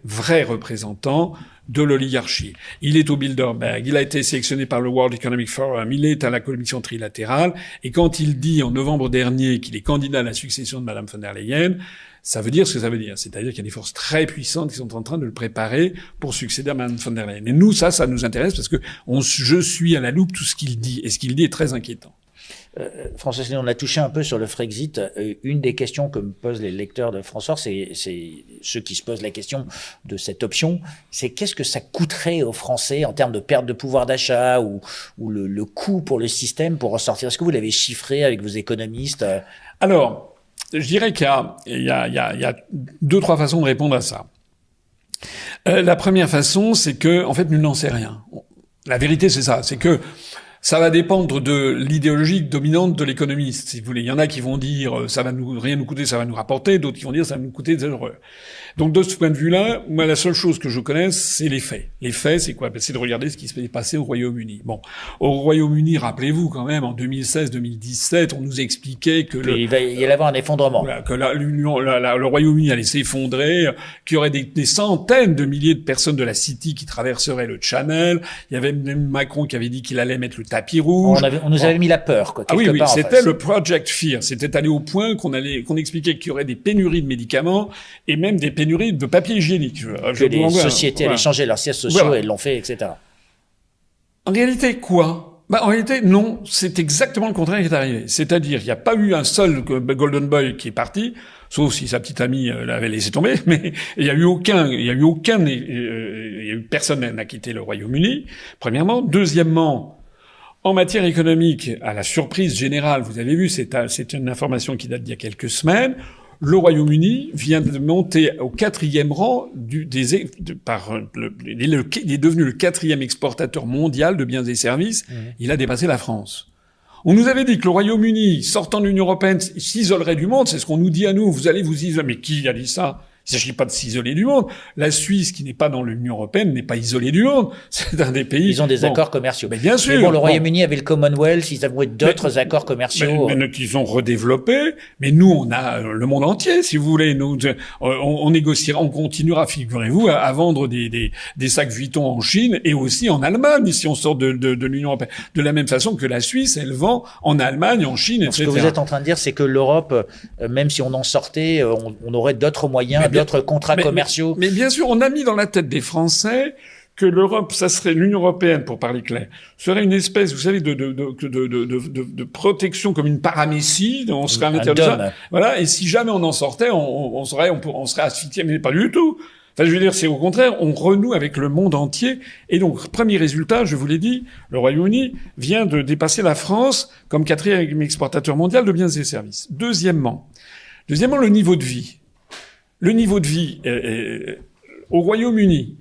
représentant de l'oligarchie. Il est au Bilderberg, il a été sélectionné par le World Economic Forum, il est à la commission trilatérale, et quand il dit en novembre dernier qu'il est candidat à la succession de Madame von der Leyen, ça veut dire ce que ça veut dire. C'est-à-dire qu'il y a des forces très puissantes qui sont en train de le préparer pour succéder à Madame von der Leyen. Et nous, ça nous intéresse parce que je suis à la loupe tout ce qu'il dit, et ce qu'il dit est très inquiétant. François Asselineau, on a touché un peu sur le Frexit. Une des questions que me posent les lecteurs de François, c'est ceux qui se posent la question de cette option, c'est qu'est-ce que ça coûterait aux Français en termes de perte de pouvoir d'achat ou le coût pour le système pour ressortir. Est-ce que vous l'avez chiffré avec vos économistes? Alors, je dirais qu'il y a 2-3 façons de répondre à ça. La première façon, c'est que, en fait, nul n'en sait rien. La vérité, c'est ça. C'est que ça va dépendre de l'idéologie dominante de l'économiste, si vous voulez. Il y en a qui vont dire ça va rien nous coûter, ça va nous rapporter, d'autres qui vont dire ça va nous coûter des heureux. Donc de ce point de vue-là, moi la seule chose que je connaisse, c'est les faits. Les faits, c'est quoi? C'est de regarder ce qui s'est passé au Royaume-uni. Bon, au Royaume-Uni, rappelez-vous quand même, en 2016-2017, on nous expliquait que il va y avoir un effondrement. Voilà, que le Royaume-Uni allait s'effondrer, qu'il y aurait des centaines de milliers de personnes de la City qui traverseraient le Channel. Il y avait même Macron qui avait dit qu'il allait mettre le tapis rouge. On nous avait mis la peur, quoi. Ah oui, c'était le Project Fear. C'était allé au point qu'on expliquait qu'il y aurait des pénuries de médicaments et même des pénuries de papier hygiénique. Que les sociétés allaient changer leurs sièges sociaux et l'ont fait, etc. En réalité, quoi? En réalité, non. C'est exactement le contraire qui est arrivé. C'est-à-dire, il n'y a pas eu un seul Golden Boy qui est parti, sauf si sa petite amie l'avait laissé tomber, mais il y a eu personne n'a quitté le Royaume-Uni, premièrement. Deuxièmement, en matière économique, à la surprise générale, vous avez vu, c'est une information qui date d'il y a quelques semaines, le Royaume-Uni vient de monter au 4e rang il est devenu le 4e exportateur mondial de biens et services. Il a dépassé la France. On nous avait dit que le Royaume-Uni, sortant de l'Union européenne, s'isolerait du monde. C'est ce qu'on nous dit à nous. Vous allez vous isoler. Mais qui a dit ça? Il ne s'agit pas de s'isoler du monde. La Suisse, qui n'est pas dans l'Union européenne, n'est pas isolée du monde. C'est un des pays... Ils ont des accords commerciaux. Mais bien sûr. Mais bon, le Royaume-Uni avait le Commonwealth, ils avaient d'autres accords commerciaux. Mais qu'ils ont redéveloppés. Mais nous, on a le monde entier, si vous voulez. Nous, on négociera, on continuera, figurez-vous, à vendre des sacs Vuitton en Chine et aussi en Allemagne, si on sort de l'Union européenne. De la même façon que la Suisse, elle vend en Allemagne, en Chine, etc. Ce que vous êtes en train de dire, c'est que l'Europe, même si on en sortait, on aurait d'autres moyens, d'autres contrats commerciaux. Mais bien sûr, on a mis dans la tête des Français que l'Europe, ça serait l'Union européenne, pour parler clair, serait une espèce, vous savez, de protection comme une paramécie. On serait à l'intérieur de ça. Voilà. Et si jamais on en sortait, on serait asphyxié, mais pas du tout. Enfin, je veux dire, c'est au contraire, on renoue avec le monde entier. Et donc, premier résultat, je vous l'ai dit, le Royaume-Uni vient de dépasser la France comme 4e exportateur mondial de biens et services. Deuxièmement, le niveau de vie. Le niveau de vie au Royaume-Uni,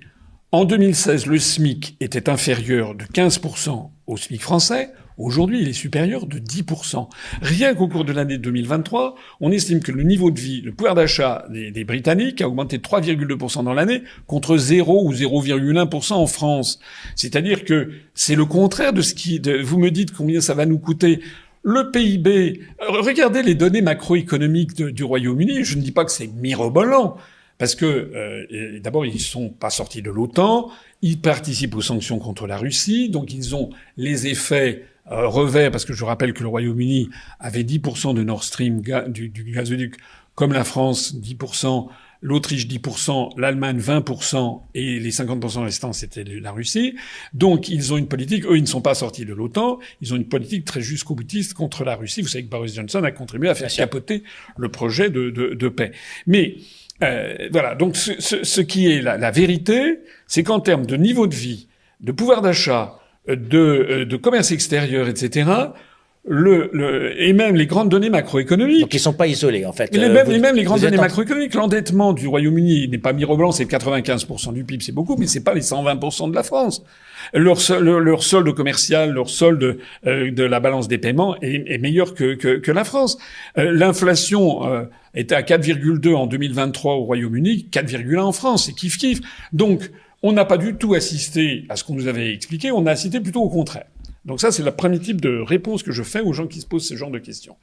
en 2016, le SMIC était inférieur de 15% au SMIC français. Aujourd'hui, il est supérieur de 10%. Rien qu'au cours de l'année 2023, on estime que le niveau de vie, le pouvoir d'achat des Britanniques a augmenté de 3,2% dans l'année contre 0 ou 0,1% en France. C'est-à-dire que c'est le contraire de vous me dites combien ça va nous coûter. Le PIB, regardez les données macroéconomiques du Royaume-Uni, je ne dis pas que c'est mirobolant, parce que d'abord ils sont pas sortis de l'OTAN, ils participent aux sanctions contre la Russie, donc ils ont les effets revers, parce que je rappelle que le Royaume-Uni avait 10% de Nord Stream du gazoduc, comme la France 10%, l'Autriche 10%, l'Allemagne 20%, et les 50% restants, c'était la Russie. Donc, ils ont une politique, eux, ils ne sont pas sortis de l'OTAN, ils ont une politique très jusqu'au-boutiste contre la Russie. Vous savez que Boris Johnson a contribué à faire capoter le projet de paix. Mais, voilà. Donc, ce qui est la vérité, c'est qu'en termes de niveau de vie, de pouvoir d'achat, de commerce extérieur, etc., et même les grandes données macroéconomiques. Donc ils sont pas isolés, en fait. Et même les grandes données macroéconomiques. L'endettement du Royaume-Uni n'est pas mirobolant, c'est 95% du PIB, c'est beaucoup, mais c'est pas les 120% de la France. Leur solde commercial, leur solde de la balance des paiements est meilleur que la France. L'inflation était à 4,2 en 2023 au Royaume-Uni, 4,1 en France, c'est kiff-kiff. Donc, on n'a pas du tout assisté à ce qu'on nous avait expliqué, on a assisté plutôt au contraire. Donc ça, c'est le premier type de réponse que je fais aux gens qui se posent ce genre de questions.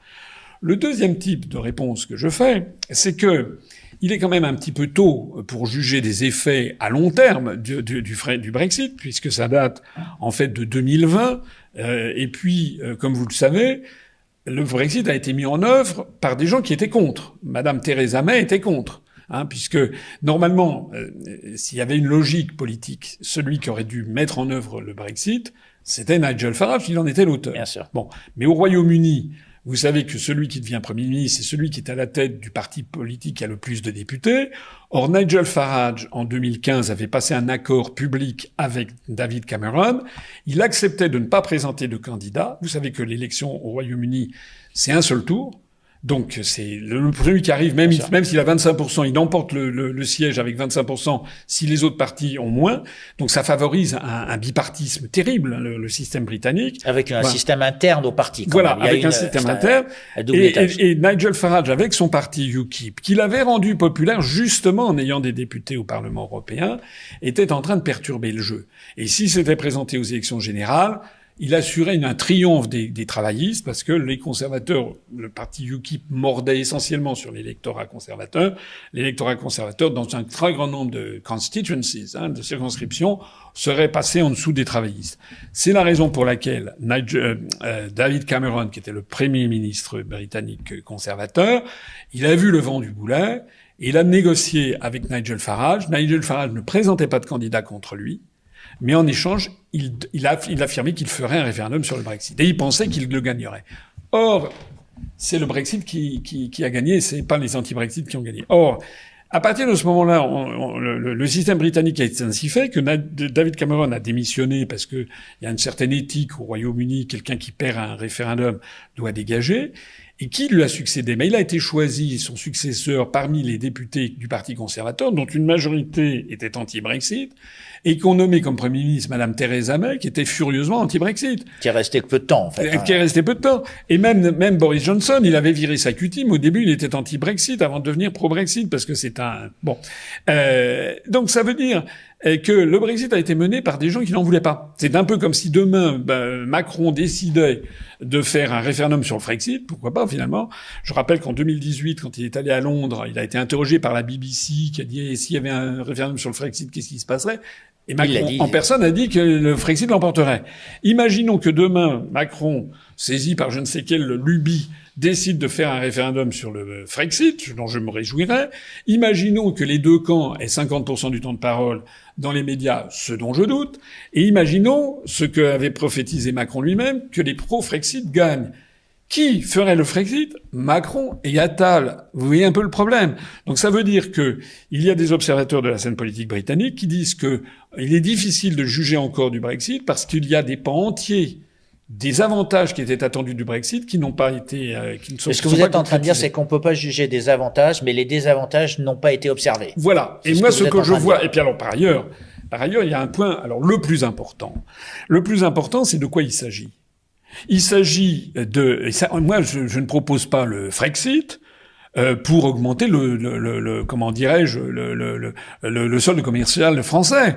Le deuxième type de réponse que je fais, c'est que il est quand même un petit peu tôt pour juger des effets à long terme du Brexit, puisque ça date en fait de 2020. Et puis, comme vous le savez, le Brexit a été mis en œuvre par des gens qui étaient contre. Madame Theresa May était contre. Puisque normalement, s'il y avait une logique politique, celui qui aurait dû mettre en œuvre le Brexit, c'était Nigel Farage, il en était l'auteur. Bien sûr. Bon, mais au Royaume-Uni, vous savez que celui qui devient Premier ministre, c'est celui qui est à la tête du parti politique qui a le plus de députés. Or, Nigel Farage, en 2015, avait passé un accord public avec David Cameron. Il acceptait de ne pas présenter de candidat. Vous savez que l'élection au Royaume-Uni, c'est un seul tour. Donc, c'est celui qui arrive, même s'il a 25%, il emporte le siège avec 25% si les autres partis ont moins. Donc, ça favorise un bipartisme terrible, le système britannique. Avec un système interne au parti. Voilà, avec un système interne. Et Nigel Farage, avec son parti UKIP, qu'il avait rendu populaire justement en ayant des députés au Parlement européen, était en train de perturber le jeu. Et s'il s'était présenté aux élections générales, il assurait un triomphe des travaillistes parce que les conservateurs, le parti UKIP mordait essentiellement sur l'électorat conservateur. L'électorat conservateur, dans un très grand nombre de constituencies, de circonscriptions, serait passé en dessous des travaillistes. C'est la raison pour laquelle David Cameron, qui était le premier ministre britannique conservateur, il a vu le vent du boulet, et il a négocié avec Nigel Farage. Nigel Farage ne présentait pas de candidat contre lui. Mais en échange, il a affirmé qu'il ferait un référendum sur le Brexit. Et il pensait qu'il le gagnerait. Or, c'est le Brexit qui a gagné, c'est pas les anti-Brexit qui ont gagné. Or, à partir de ce moment-là, le système britannique a été ainsi fait que David Cameron a démissionné parce que il y a une certaine éthique au Royaume-Uni, quelqu'un qui perd un référendum doit dégager. Et qui lui a succédé? Mais il a été choisi, son successeur, parmi les députés du Parti conservateur, dont une majorité était anti-Brexit, et qu'on nommait comme Premier ministre Madame Theresa May, qui était furieusement anti-Brexit. Qui est resté peu de temps, en fait. Qui est resté peu de temps. Et même Boris Johnson, il avait viré sa cutie, mais au début, il était anti-Brexit avant de devenir pro-Brexit, parce que c'est un... Bon. Donc ça veut dire que le Brexit a été mené par des gens qui n'en voulaient pas. C'est un peu comme si demain, Macron décidait de faire un référendum sur le Frexit, pourquoi pas finalement. Je rappelle qu'en 2018, quand il est allé à Londres, il a été interrogé par la BBC qui a dit s'il y avait un référendum sur le Frexit, qu'est-ce qui se passerait? Et Macron, en personne, a dit que le Frexit l'emporterait. Imaginons que demain, Macron, saisi par je ne sais quelle lubie, décide de faire un référendum sur le Frexit, dont je me réjouirais. Imaginons que les deux camps aient 50% du temps de parole dans les médias, ce dont je doute. Et imaginons ce qu'avait prophétisé Macron lui-même, que les pro-Frexit gagnent. Qui ferait le Frexit? Macron et Attal. Vous voyez un peu le problème. Donc ça veut dire que il y a des observateurs de la scène politique britannique qui disent que il est difficile de juger encore du Brexit parce qu'il y a des pans entiers des avantages qui étaient attendus du Brexit qui n'ont pas été, qui ne sont pas. Ce que vous êtes en train de dire, c'est qu'on peut pas juger des avantages, mais les désavantages n'ont pas été observés. Voilà. Et moi, ce que je vois, et puis alors par ailleurs, il y a un point. Alors le plus important, c'est de quoi il s'agit. Il s'agit moi, je ne propose pas le Frexit pour augmenter comment dirais-je, le solde commercial français.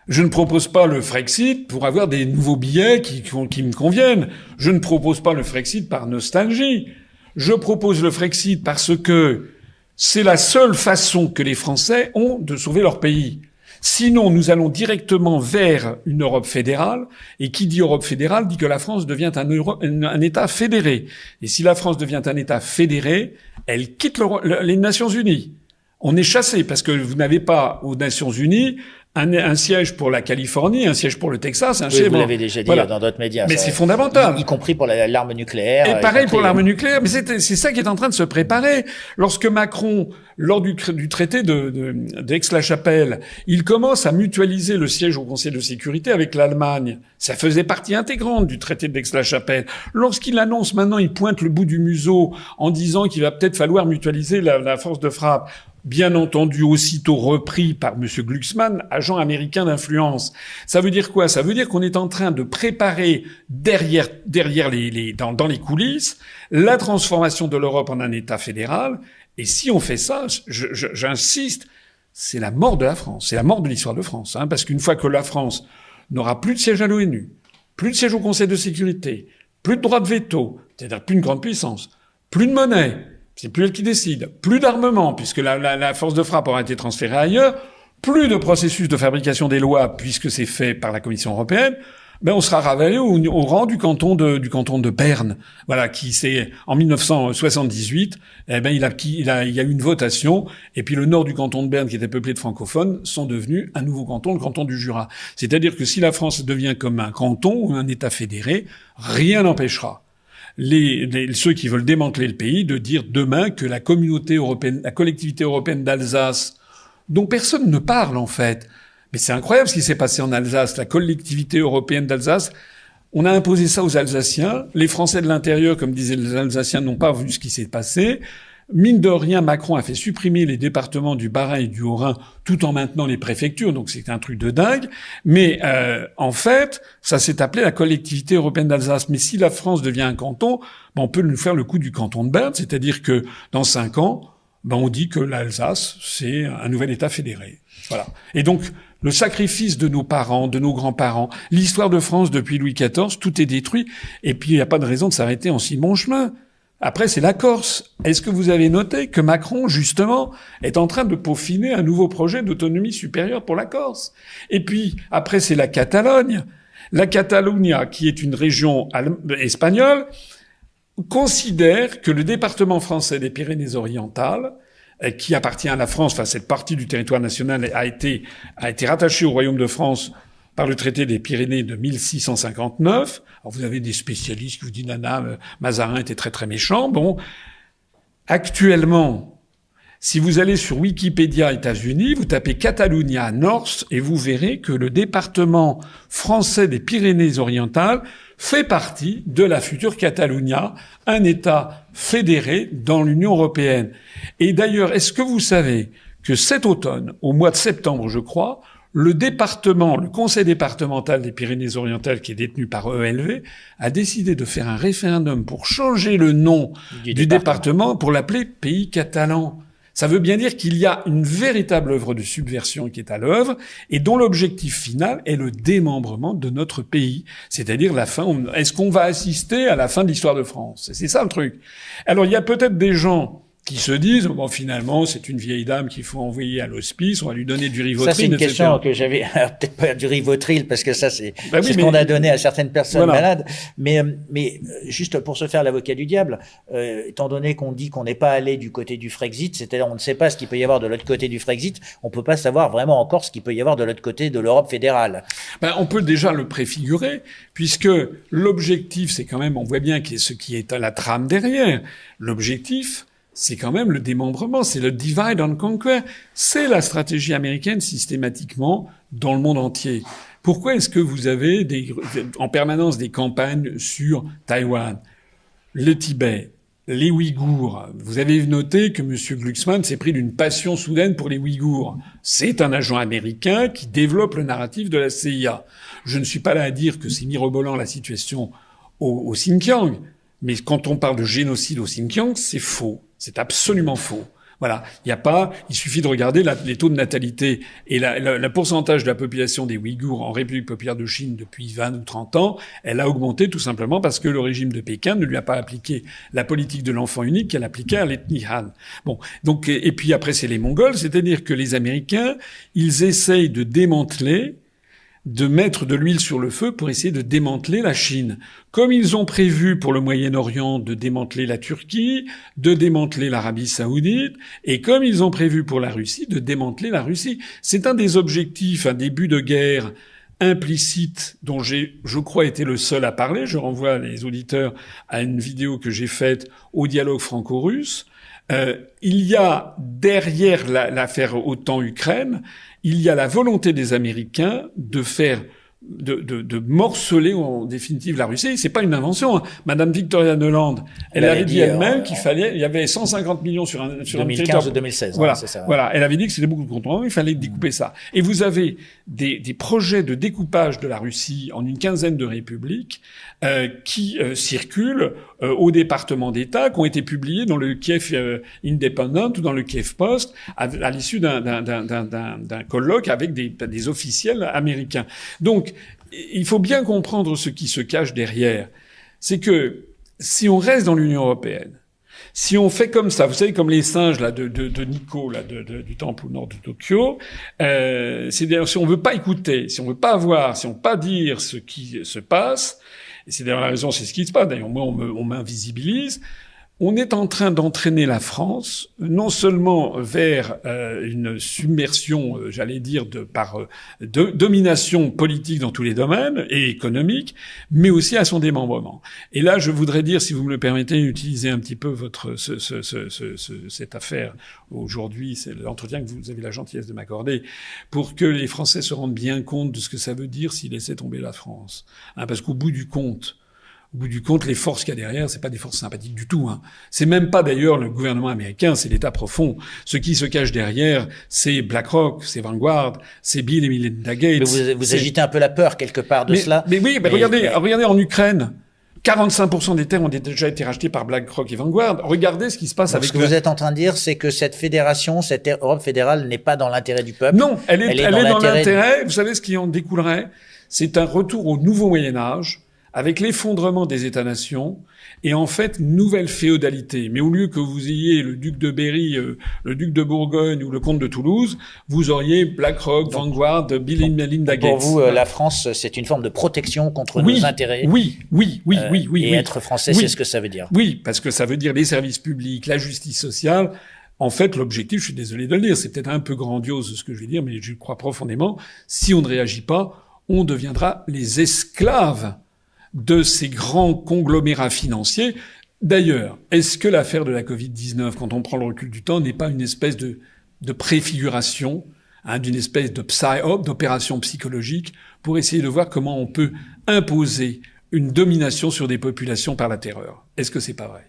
Je ne propose pas le Frexit pour avoir des nouveaux billets qui me conviennent. Je ne propose pas le Frexit par nostalgie. Je propose le Frexit parce que c'est la seule façon que les Français ont de sauver leur pays. Sinon, nous allons directement vers une Europe fédérale, et qui dit Europe fédérale dit que la France devient un État fédéré. Et si la France devient un État fédéré, elle quitte les Nations Unies. On est chassé, parce que vous n'avez pas aux Nations Unies un siège pour la Californie, un siège pour le Texas, un siège... Vous l'avez déjà dit dans d'autres médias. Mais c'est fondamental. Y compris pour l'arme nucléaire. Et pareil pour l'arme nucléaire. Mais c'est ça qui est en train de se préparer. Lorsque Macron, lors du traité d'Aix-la-Chapelle, il commence à mutualiser le siège au Conseil de sécurité avec l'Allemagne. Ça faisait partie intégrante du traité d'Aix-la-Chapelle. Lorsqu'il annonce maintenant, il pointe le bout du museau en disant qu'il va peut-être falloir mutualiser la force de frappe. Bien entendu, aussitôt repris par M. Glucksmann, agent américain d'influence. Ça veut dire quoi? Ça veut dire qu'on est en train de préparer derrière dans les coulisses la transformation de l'Europe en un État fédéral. Et si on fait ça, j'insiste, c'est la mort de la France. C'est la mort de l'histoire de France. Parce qu'une fois que la France n'aura plus de siège à l'ONU, plus de siège au Conseil de sécurité, plus de droit de veto, c'est-à-dire plus une grande puissance, plus de monnaie, c'est plus elle qui décide. Plus d'armement, puisque la force de frappe aura été transférée ailleurs. Plus de processus de fabrication des lois, puisque c'est fait par la Commission européenne. On sera ravalé au rang du canton de Berne. Voilà, qui c'est, en 1978, il y a eu une votation, et puis le nord du canton de Berne, qui était peuplé de francophones, sont devenus un nouveau canton, le canton du Jura. C'est-à-dire que si la France devient comme un canton ou un État fédéré, rien n'empêchera ceux qui veulent démanteler le pays de dire demain que la communauté européenne, la collectivité européenne d'Alsace, dont personne ne parle en fait. Mais c'est incroyable ce qui s'est passé en Alsace, la collectivité européenne d'Alsace. On a imposé ça aux Alsaciens. Les Français de l'intérieur, comme disaient les Alsaciens, n'ont pas vu ce qui s'est passé. Mine de rien, Macron a fait supprimer les départements du Bas-Rhin et du Haut-Rhin tout en maintenant les préfectures, donc c'est un truc de dingue. Mais en fait, ça s'est appelé la collectivité européenne d'Alsace. Mais si la France devient un canton, on peut nous faire le coup du canton de Berne, c'est-à-dire que dans 5 ans, on dit que l'Alsace, c'est un nouvel État fédéré. Voilà. Et donc, le sacrifice de nos parents, de nos grands-parents, l'histoire de France depuis Louis XIV, tout est détruit. Et puis, il n'y a pas de raison de s'arrêter en si bon chemin. Après, c'est la Corse. Est-ce que vous avez noté que Macron, justement, est en train de peaufiner un nouveau projet d'autonomie supérieure pour la Corse? Et puis, après, c'est la Catalogne. La Catalunya, qui est une région espagnole, considère que le département français des Pyrénées-Orientales, qui appartient à la France, enfin, cette partie du territoire national a été rattachée au Royaume de France par le traité des Pyrénées de 1659. Alors vous avez des spécialistes qui vous disent Mazarin était très très méchant. Bon, actuellement, si vous allez sur Wikipédia États-Unis, vous tapez Catalunya North et vous verrez que le département français des Pyrénées-Orientales fait partie de la future Catalunya, un État fédéré dans l'Union européenne. Et d'ailleurs, est-ce que vous savez que cet automne, au mois de septembre, je crois, le conseil départemental des Pyrénées-Orientales, qui est détenu par ELV, a décidé de faire un référendum pour changer le nom du département pour l'appeler Pays catalan. Ça veut bien dire qu'il y a une véritable œuvre de subversion qui est à l'œuvre et dont l'objectif final est le démembrement de notre pays. C'est-à-dire la fin. Est-ce qu'on va assister à la fin de l'histoire de France? C'est ça le truc. Alors il y a peut-être des gens qui se disent, finalement, c'est une vieille dame qu'il faut envoyer à l'hospice, on va lui donner du Rivotril, ça, c'est une etc. question que j'avais, peut-être pas du Rivotril, parce que ça, c'est ce qu'on a donné à certaines personnes malades. Mais juste pour se faire l'avocat du diable, étant donné qu'on dit qu'on n'est pas allé du côté du Frexit, c'est-à-dire on ne sait pas ce qu'il peut y avoir de l'autre côté du Frexit, on peut pas savoir vraiment encore ce qu'il peut y avoir de l'autre côté de l'Europe fédérale. On peut déjà le préfigurer, puisque l'objectif, c'est quand même, on voit bien ce qui est à la trame derrière. L'objectif, c'est quand même le démembrement, c'est le divide and conquer. C'est la stratégie américaine systématiquement dans le monde entier. Pourquoi est-ce que vous avez en permanence des campagnes sur Taïwan, le Tibet, les Ouïghours? Vous avez noté que M. Glucksmann s'est pris d'une passion soudaine pour les Ouïghours. C'est un agent américain qui développe le narratif de la CIA. Je ne suis pas là à dire que c'est mirobolant la situation au Xinjiang, mais quand on parle de génocide au Xinjiang, c'est faux. C'est absolument faux. Voilà, il suffit de regarder les taux de natalité et le pourcentage de la population des Ouïghours en République populaire de Chine depuis 20 ou 30 ans, elle a augmenté tout simplement parce que le régime de Pékin ne lui a pas appliqué la politique de l'enfant unique qu'elle appliquait à l'ethnie Han. Bon, donc, et puis après c'est les Mongols, c'est-à-dire que les Américains, ils essayent de mettre de l'huile sur le feu pour essayer de démanteler la Chine. Comme ils ont prévu pour le Moyen-Orient de démanteler la Turquie, de démanteler l'Arabie Saoudite, et comme ils ont prévu pour la Russie de démanteler la Russie. C'est un des objectifs, un début de guerre implicite dont je crois, été le seul à parler. Je renvoie les auditeurs à une vidéo que j'ai faite au dialogue franco-russe. Il y a derrière l'affaire OTAN-Ukraine, il y a la volonté des Américains de morceler en définitive la Russie. C'est pas une invention. Hein. Madame Victoria Nuland, elle avait dit elle-même il y avait 150 millions sur un 2015 ou 2016. Voilà, hein, c'est ça. Voilà. Elle avait dit que c'était beaucoup de contrôle. Il fallait découper ça. Et vous avez des projets de découpage de la Russie en une quinzaine de républiques qui circulent au département d'État, qui ont été publiés dans le Kiev Independent ou dans le Kiev Post à l'issue d'un colloque avec des officiels américains. Donc, il faut bien comprendre ce qui se cache derrière. C'est que si on reste dans l'Union européenne, si on fait comme ça, vous savez, comme les singes là de Nikko là du temple au nord de Tokyo, c'est-à-dire si on veut pas écouter, si on veut pas voir, si on veut pas dire ce qui se passe, et c'est d'ailleurs la raison, c'est ce qui se passe. D'ailleurs, moi, on m'invisibilise. On est en train d'entraîner la France non seulement vers une submersion, j'allais dire, par domination politique dans tous les domaines et économique, mais aussi à son démembrement. Et là, je voudrais dire, si vous me le permettez, utiliser un petit peu cette affaire aujourd'hui, c'est l'entretien que vous avez la gentillesse de m'accorder, pour que les Français se rendent bien compte de ce que ça veut dire s'ils laissaient tomber la France. Hein, parce qu'au bout du compte, les forces qu'il y a derrière, c'est pas des forces sympathiques du tout. Hein. C'est même pas d'ailleurs le gouvernement américain, c'est l'État profond. Ce qui se cache derrière, c'est BlackRock, c'est Vanguard, c'est Bill et Melinda Gates. Mais vous agitez un peu la peur quelque part de cela. Mais oui, regardez en Ukraine. 45% des terres ont déjà été rachetés par BlackRock et Vanguard. Regardez ce qui se passe donc avec... Ce que vous êtes en train de dire, c'est que cette fédération, cette Europe fédérale n'est pas dans l'intérêt du peuple. Non, elle est dans l'intérêt... Vous savez ce qui en découlerait? C'est un retour au nouveau Moyen-Âge, avec l'effondrement des États-nations, et en fait, une nouvelle féodalité. Mais au lieu que vous ayez le duc de Berry, le duc de Bourgogne ou le comte de Toulouse, vous auriez BlackRock, Vanguard, Bill et Melinda Gates. Pour vous, la France, c'est une forme de protection contre nos intérêts. Oui. Et être français, c'est ce que ça veut dire. Oui, parce que ça veut dire les services publics, la justice sociale. En fait, l'objectif, je suis désolé de le dire, c'est peut-être un peu grandiose ce que je vais dire, mais je crois profondément, si on ne réagit pas, on deviendra les esclaves de ces grands conglomérats financiers. D'ailleurs, est-ce que l'affaire de la Covid-19, quand on prend le recul du temps, n'est pas une espèce de préfiguration, d'une espèce de psy-op, d'opération psychologique, pour essayer de voir comment on peut imposer une domination sur des populations par la terreur? Est-ce que c'est pas vrai?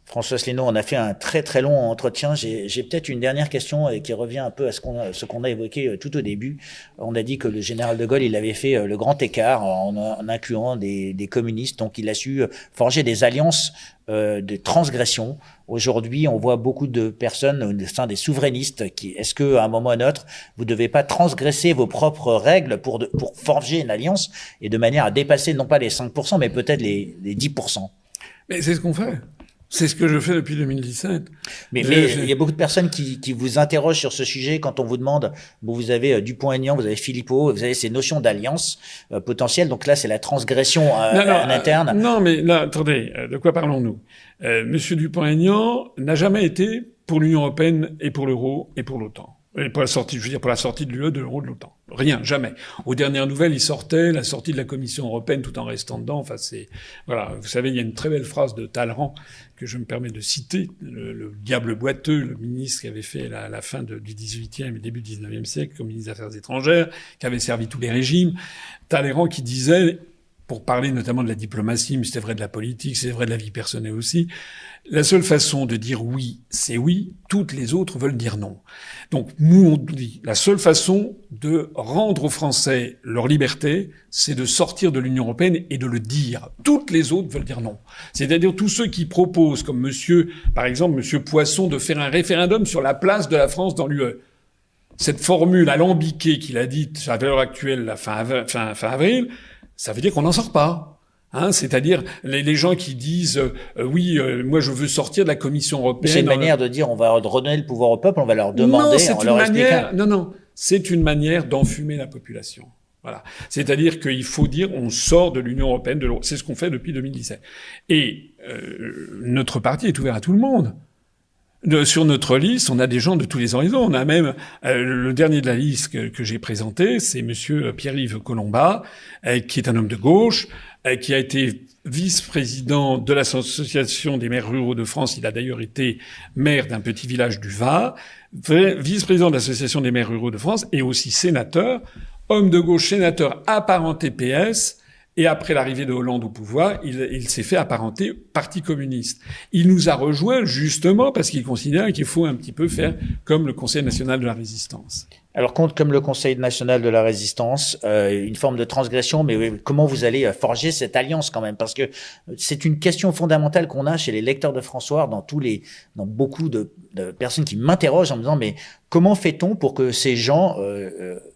François Asselineau, on a fait un très très long entretien. J'ai peut-être une dernière question qui revient un peu à ce qu'on a évoqué tout au début. On a dit que le général de Gaulle, il avait fait le grand écart en incluant des communistes. Donc il a su forger des alliances de transgression. Aujourd'hui, on voit beaucoup de personnes au sein des souverainistes est-ce que à un moment ou à un autre, vous ne devez pas transgresser vos propres règles pour forger une alliance et de manière à dépasser non pas les 5%, mais peut-être les 10%? Mais c'est ce qu'on fait. C'est ce que je fais depuis 2017. Mais il y a beaucoup de personnes qui vous interrogent sur ce sujet quand on vous demande, vous avez Dupont-Aignan, vous avez Philippot, vous avez ces notions d'alliance potentielle. Donc là, c'est la transgression en interne. Non, mais là, attendez, de quoi parlons-nous? Monsieur Dupont-Aignan n'a jamais été pour l'Union européenne et pour l'euro et pour l'OTAN. Et pour la sortie, je veux dire, pour la sortie de l'UE, de l'euro, de l'OTAN. Rien, jamais. Aux dernières nouvelles, il sortait la sortie de la Commission européenne tout en restant dedans. Enfin, voilà. Vous savez, il y a une très belle phrase de Talleyrand que je me permets de citer. Le diable boiteux, le ministre qui avait fait la fin du XVIIIe et début du XIXe siècle comme ministre des Affaires étrangères, qui avait servi tous les régimes. Talleyrand qui disait, pour parler notamment de la diplomatie, mais c'est vrai de la politique, c'est vrai de la vie personnelle aussi. La seule façon de dire oui, c'est oui. Toutes les autres veulent dire non. Donc, nous, on dit, la seule façon de rendre aux Français leur liberté, c'est de sortir de l'Union européenne et de le dire. Toutes les autres veulent dire non. C'est-à-dire tous ceux qui proposent, comme par exemple, monsieur Poisson, de faire un référendum sur la place de la France dans l'UE. Cette formule alambiquée qu'il a dite à l'heure actuelle, la fin avril, ça veut dire qu'on n'en sort pas. C'est-à-dire les gens qui disent moi je veux sortir de la Commission européenne. C'est une manière de dire on va redonner le pouvoir au peuple, on va leur demander. C'est une manière d'enfumer la population. Voilà. C'est-à-dire qu'il faut dire on sort de l'Union européenne, c'est ce qu'on fait depuis 2017. Et notre parti est ouvert à tout le monde. Sur notre liste, on a des gens de tous les horizons. On a même le dernier de la liste que j'ai présenté, c'est monsieur Pierre-Yves Colomba, qui est un homme de gauche, qui a été vice-président de l'Association des maires ruraux de France. Il a d'ailleurs été maire d'un petit village du Var, vice-président de l'Association des maires ruraux de France et aussi sénateur, homme de gauche, sénateur apparenté PS. Et après l'arrivée de Hollande au pouvoir, il s'est fait apparenter Parti communiste. Il nous a rejoints justement parce qu'il considère qu'il faut un petit peu faire comme le Conseil national de la résistance. Alors, comme le Conseil national de la résistance, une forme de transgression, mais comment vous allez forger cette alliance quand même? Parce que c'est une question fondamentale qu'on a chez les lecteurs de François, dans beaucoup de personnes qui m'interrogent en me disant, mais comment fait-on pour que ces gens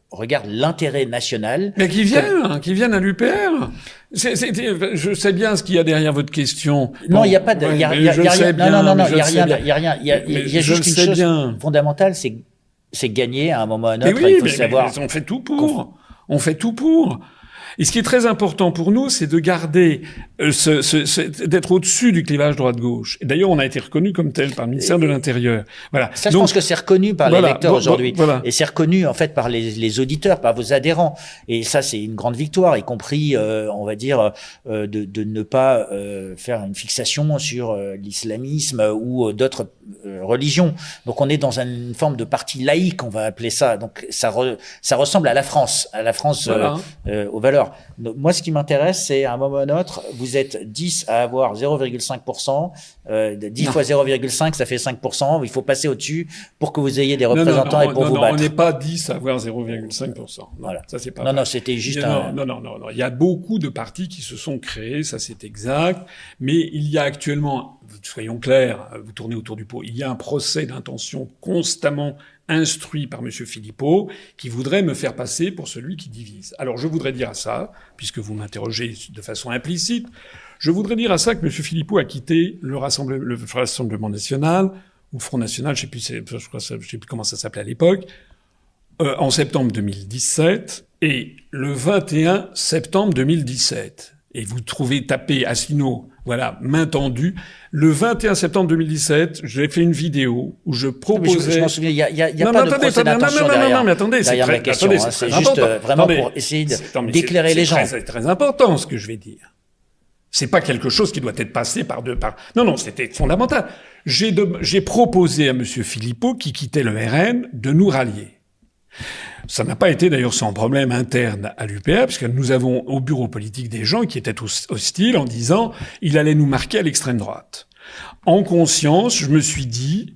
regarde l'intérêt national. Mais qui viennent à l'UPR. Je sais bien ce qu'il y a derrière votre question. Non, il n'y a pas de, il y a rien. Non, il y a rien. Il y a juste une chose fondamentale, c'est gagner à un moment ou à un autre. Oui, il faut savoir. On fait tout pour. On fait tout pour. Et ce qui est très important pour nous, c'est de garder d'être au-dessus du clivage droite-gauche. Et d'ailleurs, on a été reconnu comme tel par le ministère de l'Intérieur. Voilà. Ça, je pense que c'est reconnu par les lecteurs aujourd'hui. Voilà. Et c'est reconnu, en fait, par les auditeurs, par vos adhérents. Et ça, c'est une grande victoire, y compris, on va dire, de ne pas faire une fixation sur l'islamisme ou d'autres religions. Donc, on est dans une forme de parti laïque, on va appeler ça. Donc, ça ressemble à la France, voilà. Aux valeurs. Donc, moi, ce qui m'intéresse, c'est à un moment ou à un autre, vous êtes 10 à avoir 0,5%, 10 fois 0,5, ça fait 5%. Il faut passer au-dessus pour que vous ayez des représentants et pour vous battre. On n'est pas 10 à avoir 0,5%. Voilà. Ça, c'est pas non, c'était juste Non. Il y a beaucoup de partis qui se sont créés, ça c'est exact. Mais il y a actuellement, soyons clairs, vous tournez autour du pot, il y a un procès d'intention constamment instruit par M. Philippot, qui voudrait me faire passer pour celui qui divise. Alors, je voudrais dire à ça, puisque vous m'interrogez de façon implicite, je voudrais dire à ça que M. Philippot a quitté le Rassemblement national, ou Front national, je sais plus comment ça s'appelait à l'époque, en septembre 2017, et le 21 septembre 2017. Et vous trouvez tapé Asselineau, voilà, main tendue. Le 21 septembre 2017, j'ai fait une vidéo où je proposais... Je m'en souviens, il y a pas de procès d'intention derrière. Non, mais attendez, c'est ma question. C'est juste vraiment pour essayer d'éclairer les gens. C'est très important ce que je vais dire. C'est pas quelque chose qui doit être passé par. Non, c'était fondamental. J'ai proposé à monsieur Philippot, qui quittait le RN, de nous rallier. Ça n'a pas été d'ailleurs sans problème interne à l'UPR, puisque nous avons au bureau politique des gens qui étaient hostiles en disant il allait nous marquer à l'extrême droite. En conscience, je me suis dit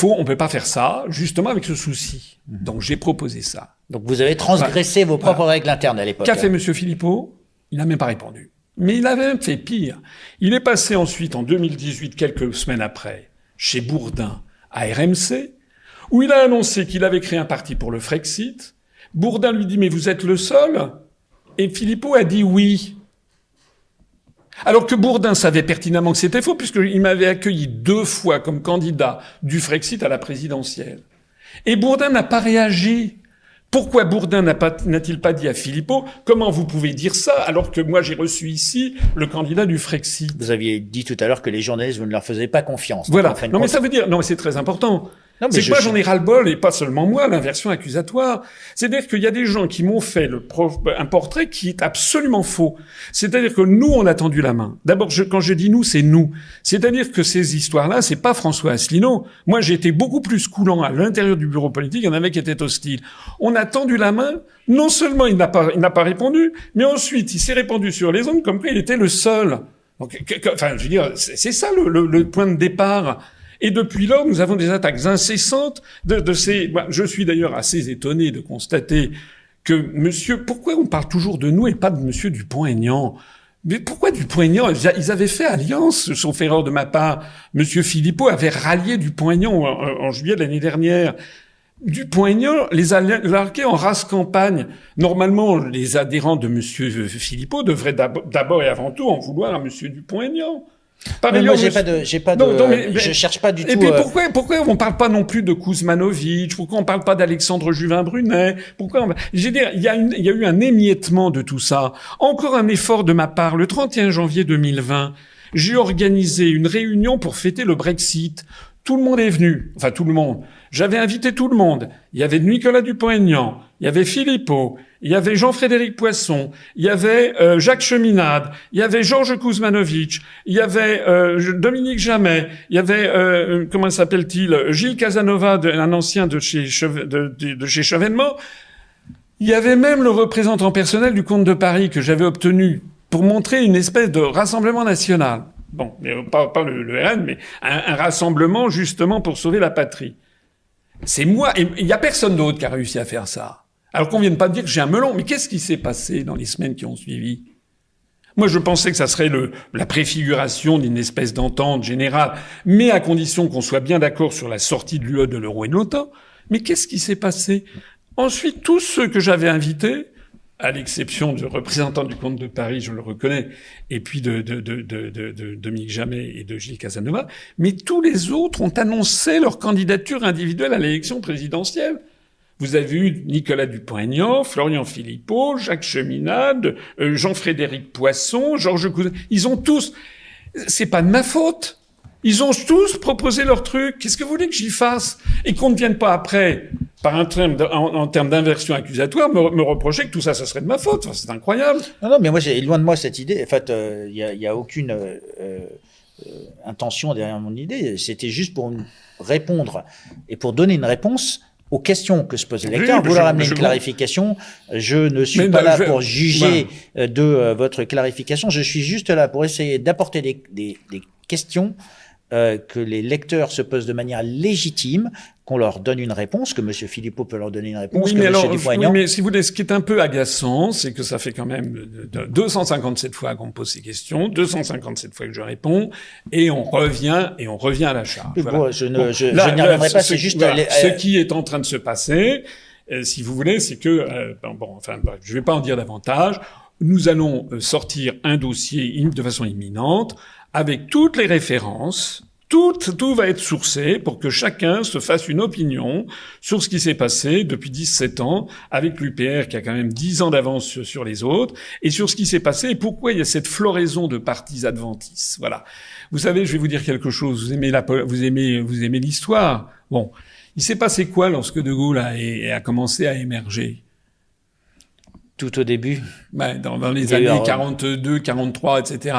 on peut pas faire ça, justement avec ce souci. Donc j'ai proposé ça. Donc vous avez transgressé vos propres règles internes à l'époque. Qu'a fait monsieur Philippot? Il n'a même pas répondu. Mais il avait même fait pire. Il est passé ensuite, en 2018, quelques semaines après, chez Bourdin, à RMC, où il a annoncé qu'il avait créé un parti pour le Frexit. Bourdin lui dit « Mais vous êtes le seul ?» Et Philippot a dit « Oui ». Alors que Bourdin savait pertinemment que c'était faux, puisqu'il m'avait accueilli 2 fois comme candidat du Frexit à la présidentielle. Et Bourdin n'a pas réagi. Pourquoi Bourdin n'a-t-il pas dit à Philippot « Comment vous pouvez dire ça alors que moi j'ai reçu ici le candidat du Frexit ?» Vous aviez dit tout à l'heure que les journalistes, vous ne leur faisiez pas confiance. Voilà. Non mais ça veut dire... Non mais c'est très important. C'est que moi, j'en ai ras-le-bol, et pas seulement moi, l'inversion accusatoire. C'est-à-dire qu'il y a des gens qui m'ont fait un portrait qui est absolument faux. C'est-à-dire que nous, on a tendu la main. D'abord, quand je dis nous, c'est nous. C'est-à-dire que ces histoires-là, c'est pas François Asselineau. Moi, j'ai été beaucoup plus coulant à l'intérieur du bureau politique, il y en avait qui étaient hostiles. On a tendu la main. Non seulement il n'a pas répondu, mais ensuite, il s'est répandu sur les ondes comme quoi il était le seul. Donc, enfin, je veux dire, c'est ça le point de départ. Et depuis lors, nous avons des attaques incessantes de ces... Je suis d'ailleurs assez étonné de constater que pourquoi on parle toujours de nous et pas de monsieur Dupont-Aignan? Mais pourquoi Dupont-Aignan? Ils avaient fait alliance, sauf erreur de ma part. Monsieur Philippot avait rallié Dupont-Aignan en juillet de l'année dernière. Dupont-Aignan les a largués en race campagne. Normalement, les adhérents de monsieur Philippot devraient d'abord et avant tout en vouloir à monsieur Dupont-Aignan. Mais moi, je cherche pas du tout. Et puis pourquoi on parle pas non plus de Kuzmanovic? Pourquoi on parle pas d'Alexandre Juvin-Brunet? Je veux dire, il y a eu un émiettement de tout ça. Encore un effort de ma part. Le 31 janvier 2020, j'ai organisé une réunion pour fêter le Brexit. Tout le monde est venu. Enfin, tout le monde. J'avais invité tout le monde. Il y avait Nicolas Dupont-Aignan, il y avait Philippot, il y avait Jean-Frédéric Poisson, il y avait Jacques Cheminade, il y avait Georges Kuzmanovic, il y avait Dominique Jamais, il y avait comment s'appelle-t-il, Gilles Casanova, un ancien de chez Chevènement. Il y avait même le représentant personnel du comte de Paris que j'avais obtenu pour montrer une espèce de rassemblement national. Bon, mais pas le RN, mais un rassemblement justement pour sauver la patrie. C'est moi, et il y a personne d'autre qui a réussi à faire ça. Alors qu'on vienne pas de dire que j'ai un melon, mais qu'est-ce qui s'est passé dans les semaines qui ont suivi? Moi, je pensais que ça serait la préfiguration d'une espèce d'entente générale, mais à condition qu'on soit bien d'accord sur la sortie de l'UE, de l'euro et de l'OTAN. Mais qu'est-ce qui s'est passé? Ensuite, tous ceux que j'avais invités, à l'exception du représentant du comte de Paris, je le reconnais, et puis de Dominique Jamais et de Gilles Casanova, mais tous les autres ont annoncé leur candidature individuelle à l'élection présidentielle. Vous avez eu Nicolas Dupont-Aignan, Florian Philippot, Jacques Cheminade, Jean-Frédéric Poisson, Georges Cousin. Ils ont tous... C'est pas de ma faute. Ils ont tous proposé leur truc. Qu'est-ce que vous voulez que j'y fasse? Et qu'on ne vienne pas après, en termes d'inversion accusatoire, me reprocher que tout ça, ça serait de ma faute. Enfin, c'est incroyable. Non, mais moi, j'ai loin de moi cette idée. En fait, il y a aucune intention derrière mon idée. C'était juste pour répondre et pour donner une réponse aux questions que se pose le lecteur. Vous leur amenez une clarification. Je ne suis pas là pour juger de votre clarification. Je suis juste là pour essayer d'apporter des questions que les lecteurs se posent de manière légitime, qu'on leur donne une réponse, que M. Philippot peut leur donner une réponse, oui, que M. Dupont-Aignan... Oui, mais si vous voulez, ce qui est un peu agaçant, c'est que ça fait quand même 257 fois qu'on me pose ces questions, 257 fois que je réponds, et on revient à la charge. Voilà. Bon, je n'y reviendrai pas, c'est juste... Voilà, ce qui est en train de se passer, si vous voulez, c'est que... je vais pas en dire davantage. Nous allons sortir un dossier de façon imminente, avec toutes les références, tout va être sourcé pour que chacun se fasse une opinion sur ce qui s'est passé depuis 17 ans avec l'UPR qui a quand même 10 ans d'avance sur les autres et sur ce qui s'est passé et pourquoi il y a cette floraison de partis adventistes. Voilà. Vous savez, je vais vous dire quelque chose. Vous aimez l'histoire. Bon. Il s'est passé quoi lorsque De Gaulle a commencé à émerger? Tout au début. Dans les années 42, 43, etc.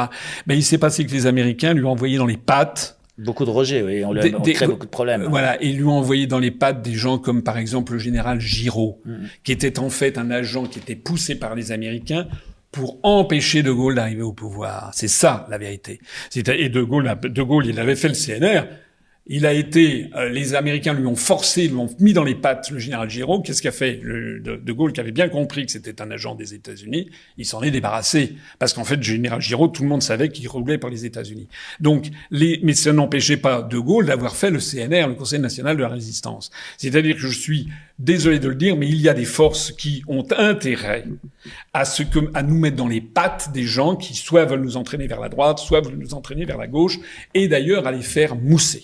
Il s'est passé que les Américains lui ont envoyé dans les pattes. Beaucoup de rejets, oui. On crée beaucoup de problèmes. Voilà. Et lui ont envoyé dans les pattes des gens comme, par exemple, le général Giraud, qui était en fait un agent qui était poussé par les Américains pour empêcher De Gaulle d'arriver au pouvoir. C'est ça, la vérité. Et De Gaulle, il avait fait le CNR. Il a été, les Américains lui ont mis dans les pattes le général Giraud. Qu'est-ce qu'a fait De Gaulle, qui avait bien compris que c'était un agent des États-Unis? Il s'en est débarrassé. Parce qu'en fait, le général Giraud, tout le monde savait qu'il roulait par les États-Unis. Donc, mais ça n'empêchait pas De Gaulle d'avoir fait le CNR, le Conseil national de la résistance. C'est-à-dire que je suis désolé de le dire, mais il y a des forces qui ont intérêt à nous mettre dans les pattes des gens qui soit veulent nous entraîner vers la droite, soit veulent nous entraîner vers la gauche, et d'ailleurs à les faire mousser.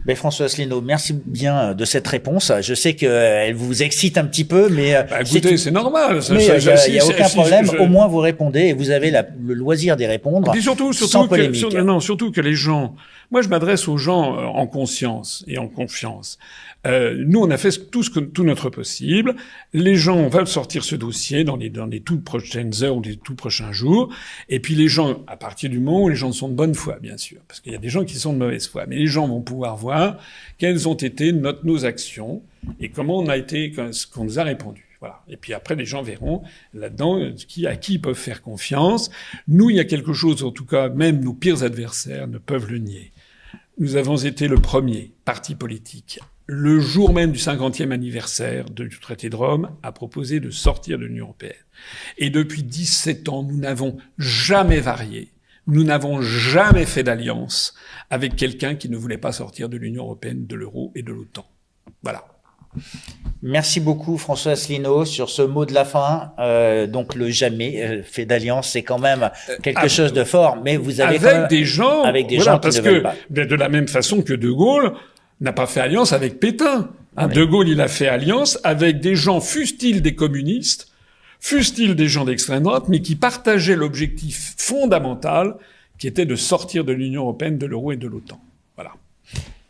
Ben François Asselineau, merci bien de cette réponse. Je sais qu'elle vous excite un petit peu, mais écoutez, c'est normal. Mais il n'y a aucun problème. Au moins, vous répondez et vous avez le loisir d'y répondre. Et puis sans polémique. Surtout que les gens. Moi, je m'adresse aux gens en conscience et en confiance. Nous, on a fait tout notre possible. Les gens veulent sortir ce dossier dans les toutes prochaines heures ou les tout prochains jours. Et puis les gens, à partir du moment où les gens sont de bonne foi, bien sûr, parce qu'il y a des gens qui sont de mauvaise foi, mais les gens vont pouvoir voir quelles ont été nos actions et comment on a été, ce qu'on nous a répondu. Voilà. Et puis après, les gens verront là-dedans à qui ils peuvent faire confiance. Nous, il y a quelque chose, en tout cas, même nos pires adversaires ne peuvent le nier. Nous avons été le premier parti politique, le jour même du 50e anniversaire du traité de Rome, à proposer de sortir de l'Union européenne. Et depuis 17 ans, nous n'avons jamais varié. Nous n'avons jamais fait d'alliance avec quelqu'un qui ne voulait pas sortir de l'Union européenne, de l'euro et de l'OTAN. Voilà. Merci beaucoup François Asselineau sur ce mot de la fin. Donc le jamais fait d'alliance, c'est quand même quelque chose de fort, mais vous avez avec des gens qui ne veulent pas. De la même façon que De Gaulle n'a pas fait alliance avec Pétain. De Gaulle, il a fait alliance avec des gens, fussent-ils des communistes, fussent-ils des gens d'extrême droite, mais qui partageaient l'objectif fondamental qui était de sortir de l'Union européenne, de l'euro et de l'OTAN. Voilà.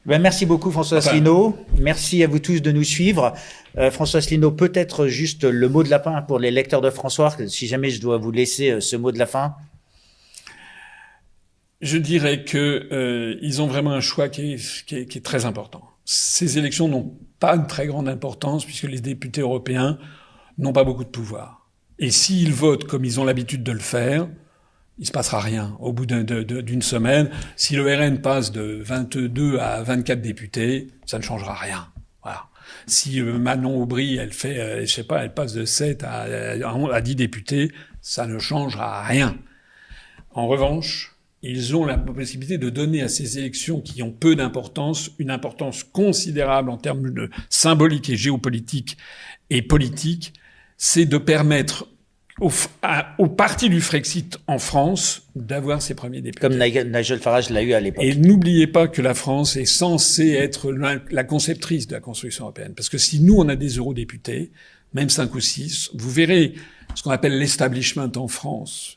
Ben, merci beaucoup François Asselineau. Merci à vous tous de nous suivre. François Asselineau, peut-être juste le mot de la fin pour les lecteurs de François, si jamais je dois vous laisser ce mot de la fin. Je dirais que ils ont vraiment un choix qui est très important. Ces élections n'ont pas une très grande importance puisque les députés européens n'ont pas beaucoup de pouvoir. Et s'ils votent comme ils ont l'habitude de le faire, il se passera rien. Au bout d'une semaine, si le RN passe de 22 à 24 députés, ça ne changera rien. Voilà. Si Manon Aubry, elle fait, elle passe de 7 à 10 députés, ça ne changera rien. En revanche, ils ont la possibilité de donner à ces élections qui ont peu d'importance, une importance considérable en termes de symbolique et géopolitique et politique, c'est de permettre au parti du Frexit en France d'avoir ses premiers députés. Comme Nigel Farage l'a eu à l'époque. Et n'oubliez pas que la France est censée être la conceptrice de la construction européenne. Parce que si nous, on a des eurodéputés, même 5 ou 6, vous verrez ce qu'on appelle l'establishment en France.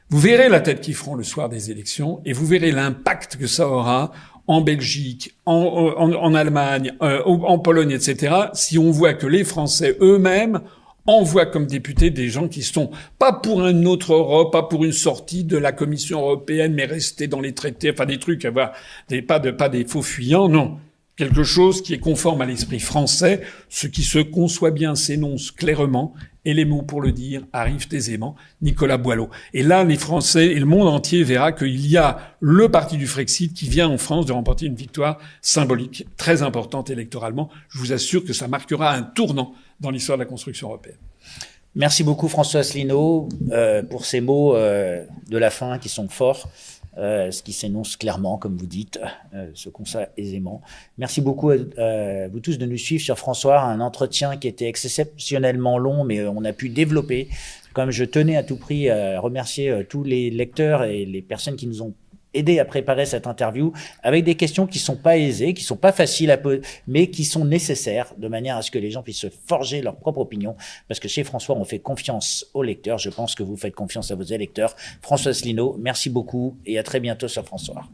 Vous verrez la tête qu'ils feront le soir des élections et vous verrez l'impact que ça aura en Belgique, en Allemagne, en Pologne, etc. si on voit que les Français eux-mêmes envoie comme députés des gens qui sont pas pour une autre Europe, pas pour une sortie de la Commission européenne, mais rester dans les traités, enfin des trucs, pas des faux fuyants, non. Quelque chose qui est conforme à l'esprit français, ce qui se conçoit bien s'énonce clairement, et les mots pour le dire arrivent aisément. Nicolas Boileau. Et là, les Français et le monde entier verra qu'il y a le parti du Frexit qui vient en France de remporter une victoire symbolique très importante électoralement. Je vous assure que ça marquera un tournant dans l'histoire de la construction européenne. Merci beaucoup François Asselineau pour ces mots de la fin qui sont forts. Ce qui s'énonce clairement, comme vous dites, se conçoit aisément. Merci beaucoup à vous tous de nous suivre sur François, un entretien qui était exceptionnellement long, mais on a pu développer. Comme je tenais à tout prix à remercier tous les lecteurs et les personnes qui nous ont aidé à préparer cette interview avec des questions qui sont pas aisées, qui sont pas faciles à poser, mais qui sont nécessaires de manière à ce que les gens puissent se forger leur propre opinion. Parce que chez François, on fait confiance aux lecteurs. Je pense que vous faites confiance à vos électeurs. François Asselineau, merci beaucoup et à très bientôt sur François.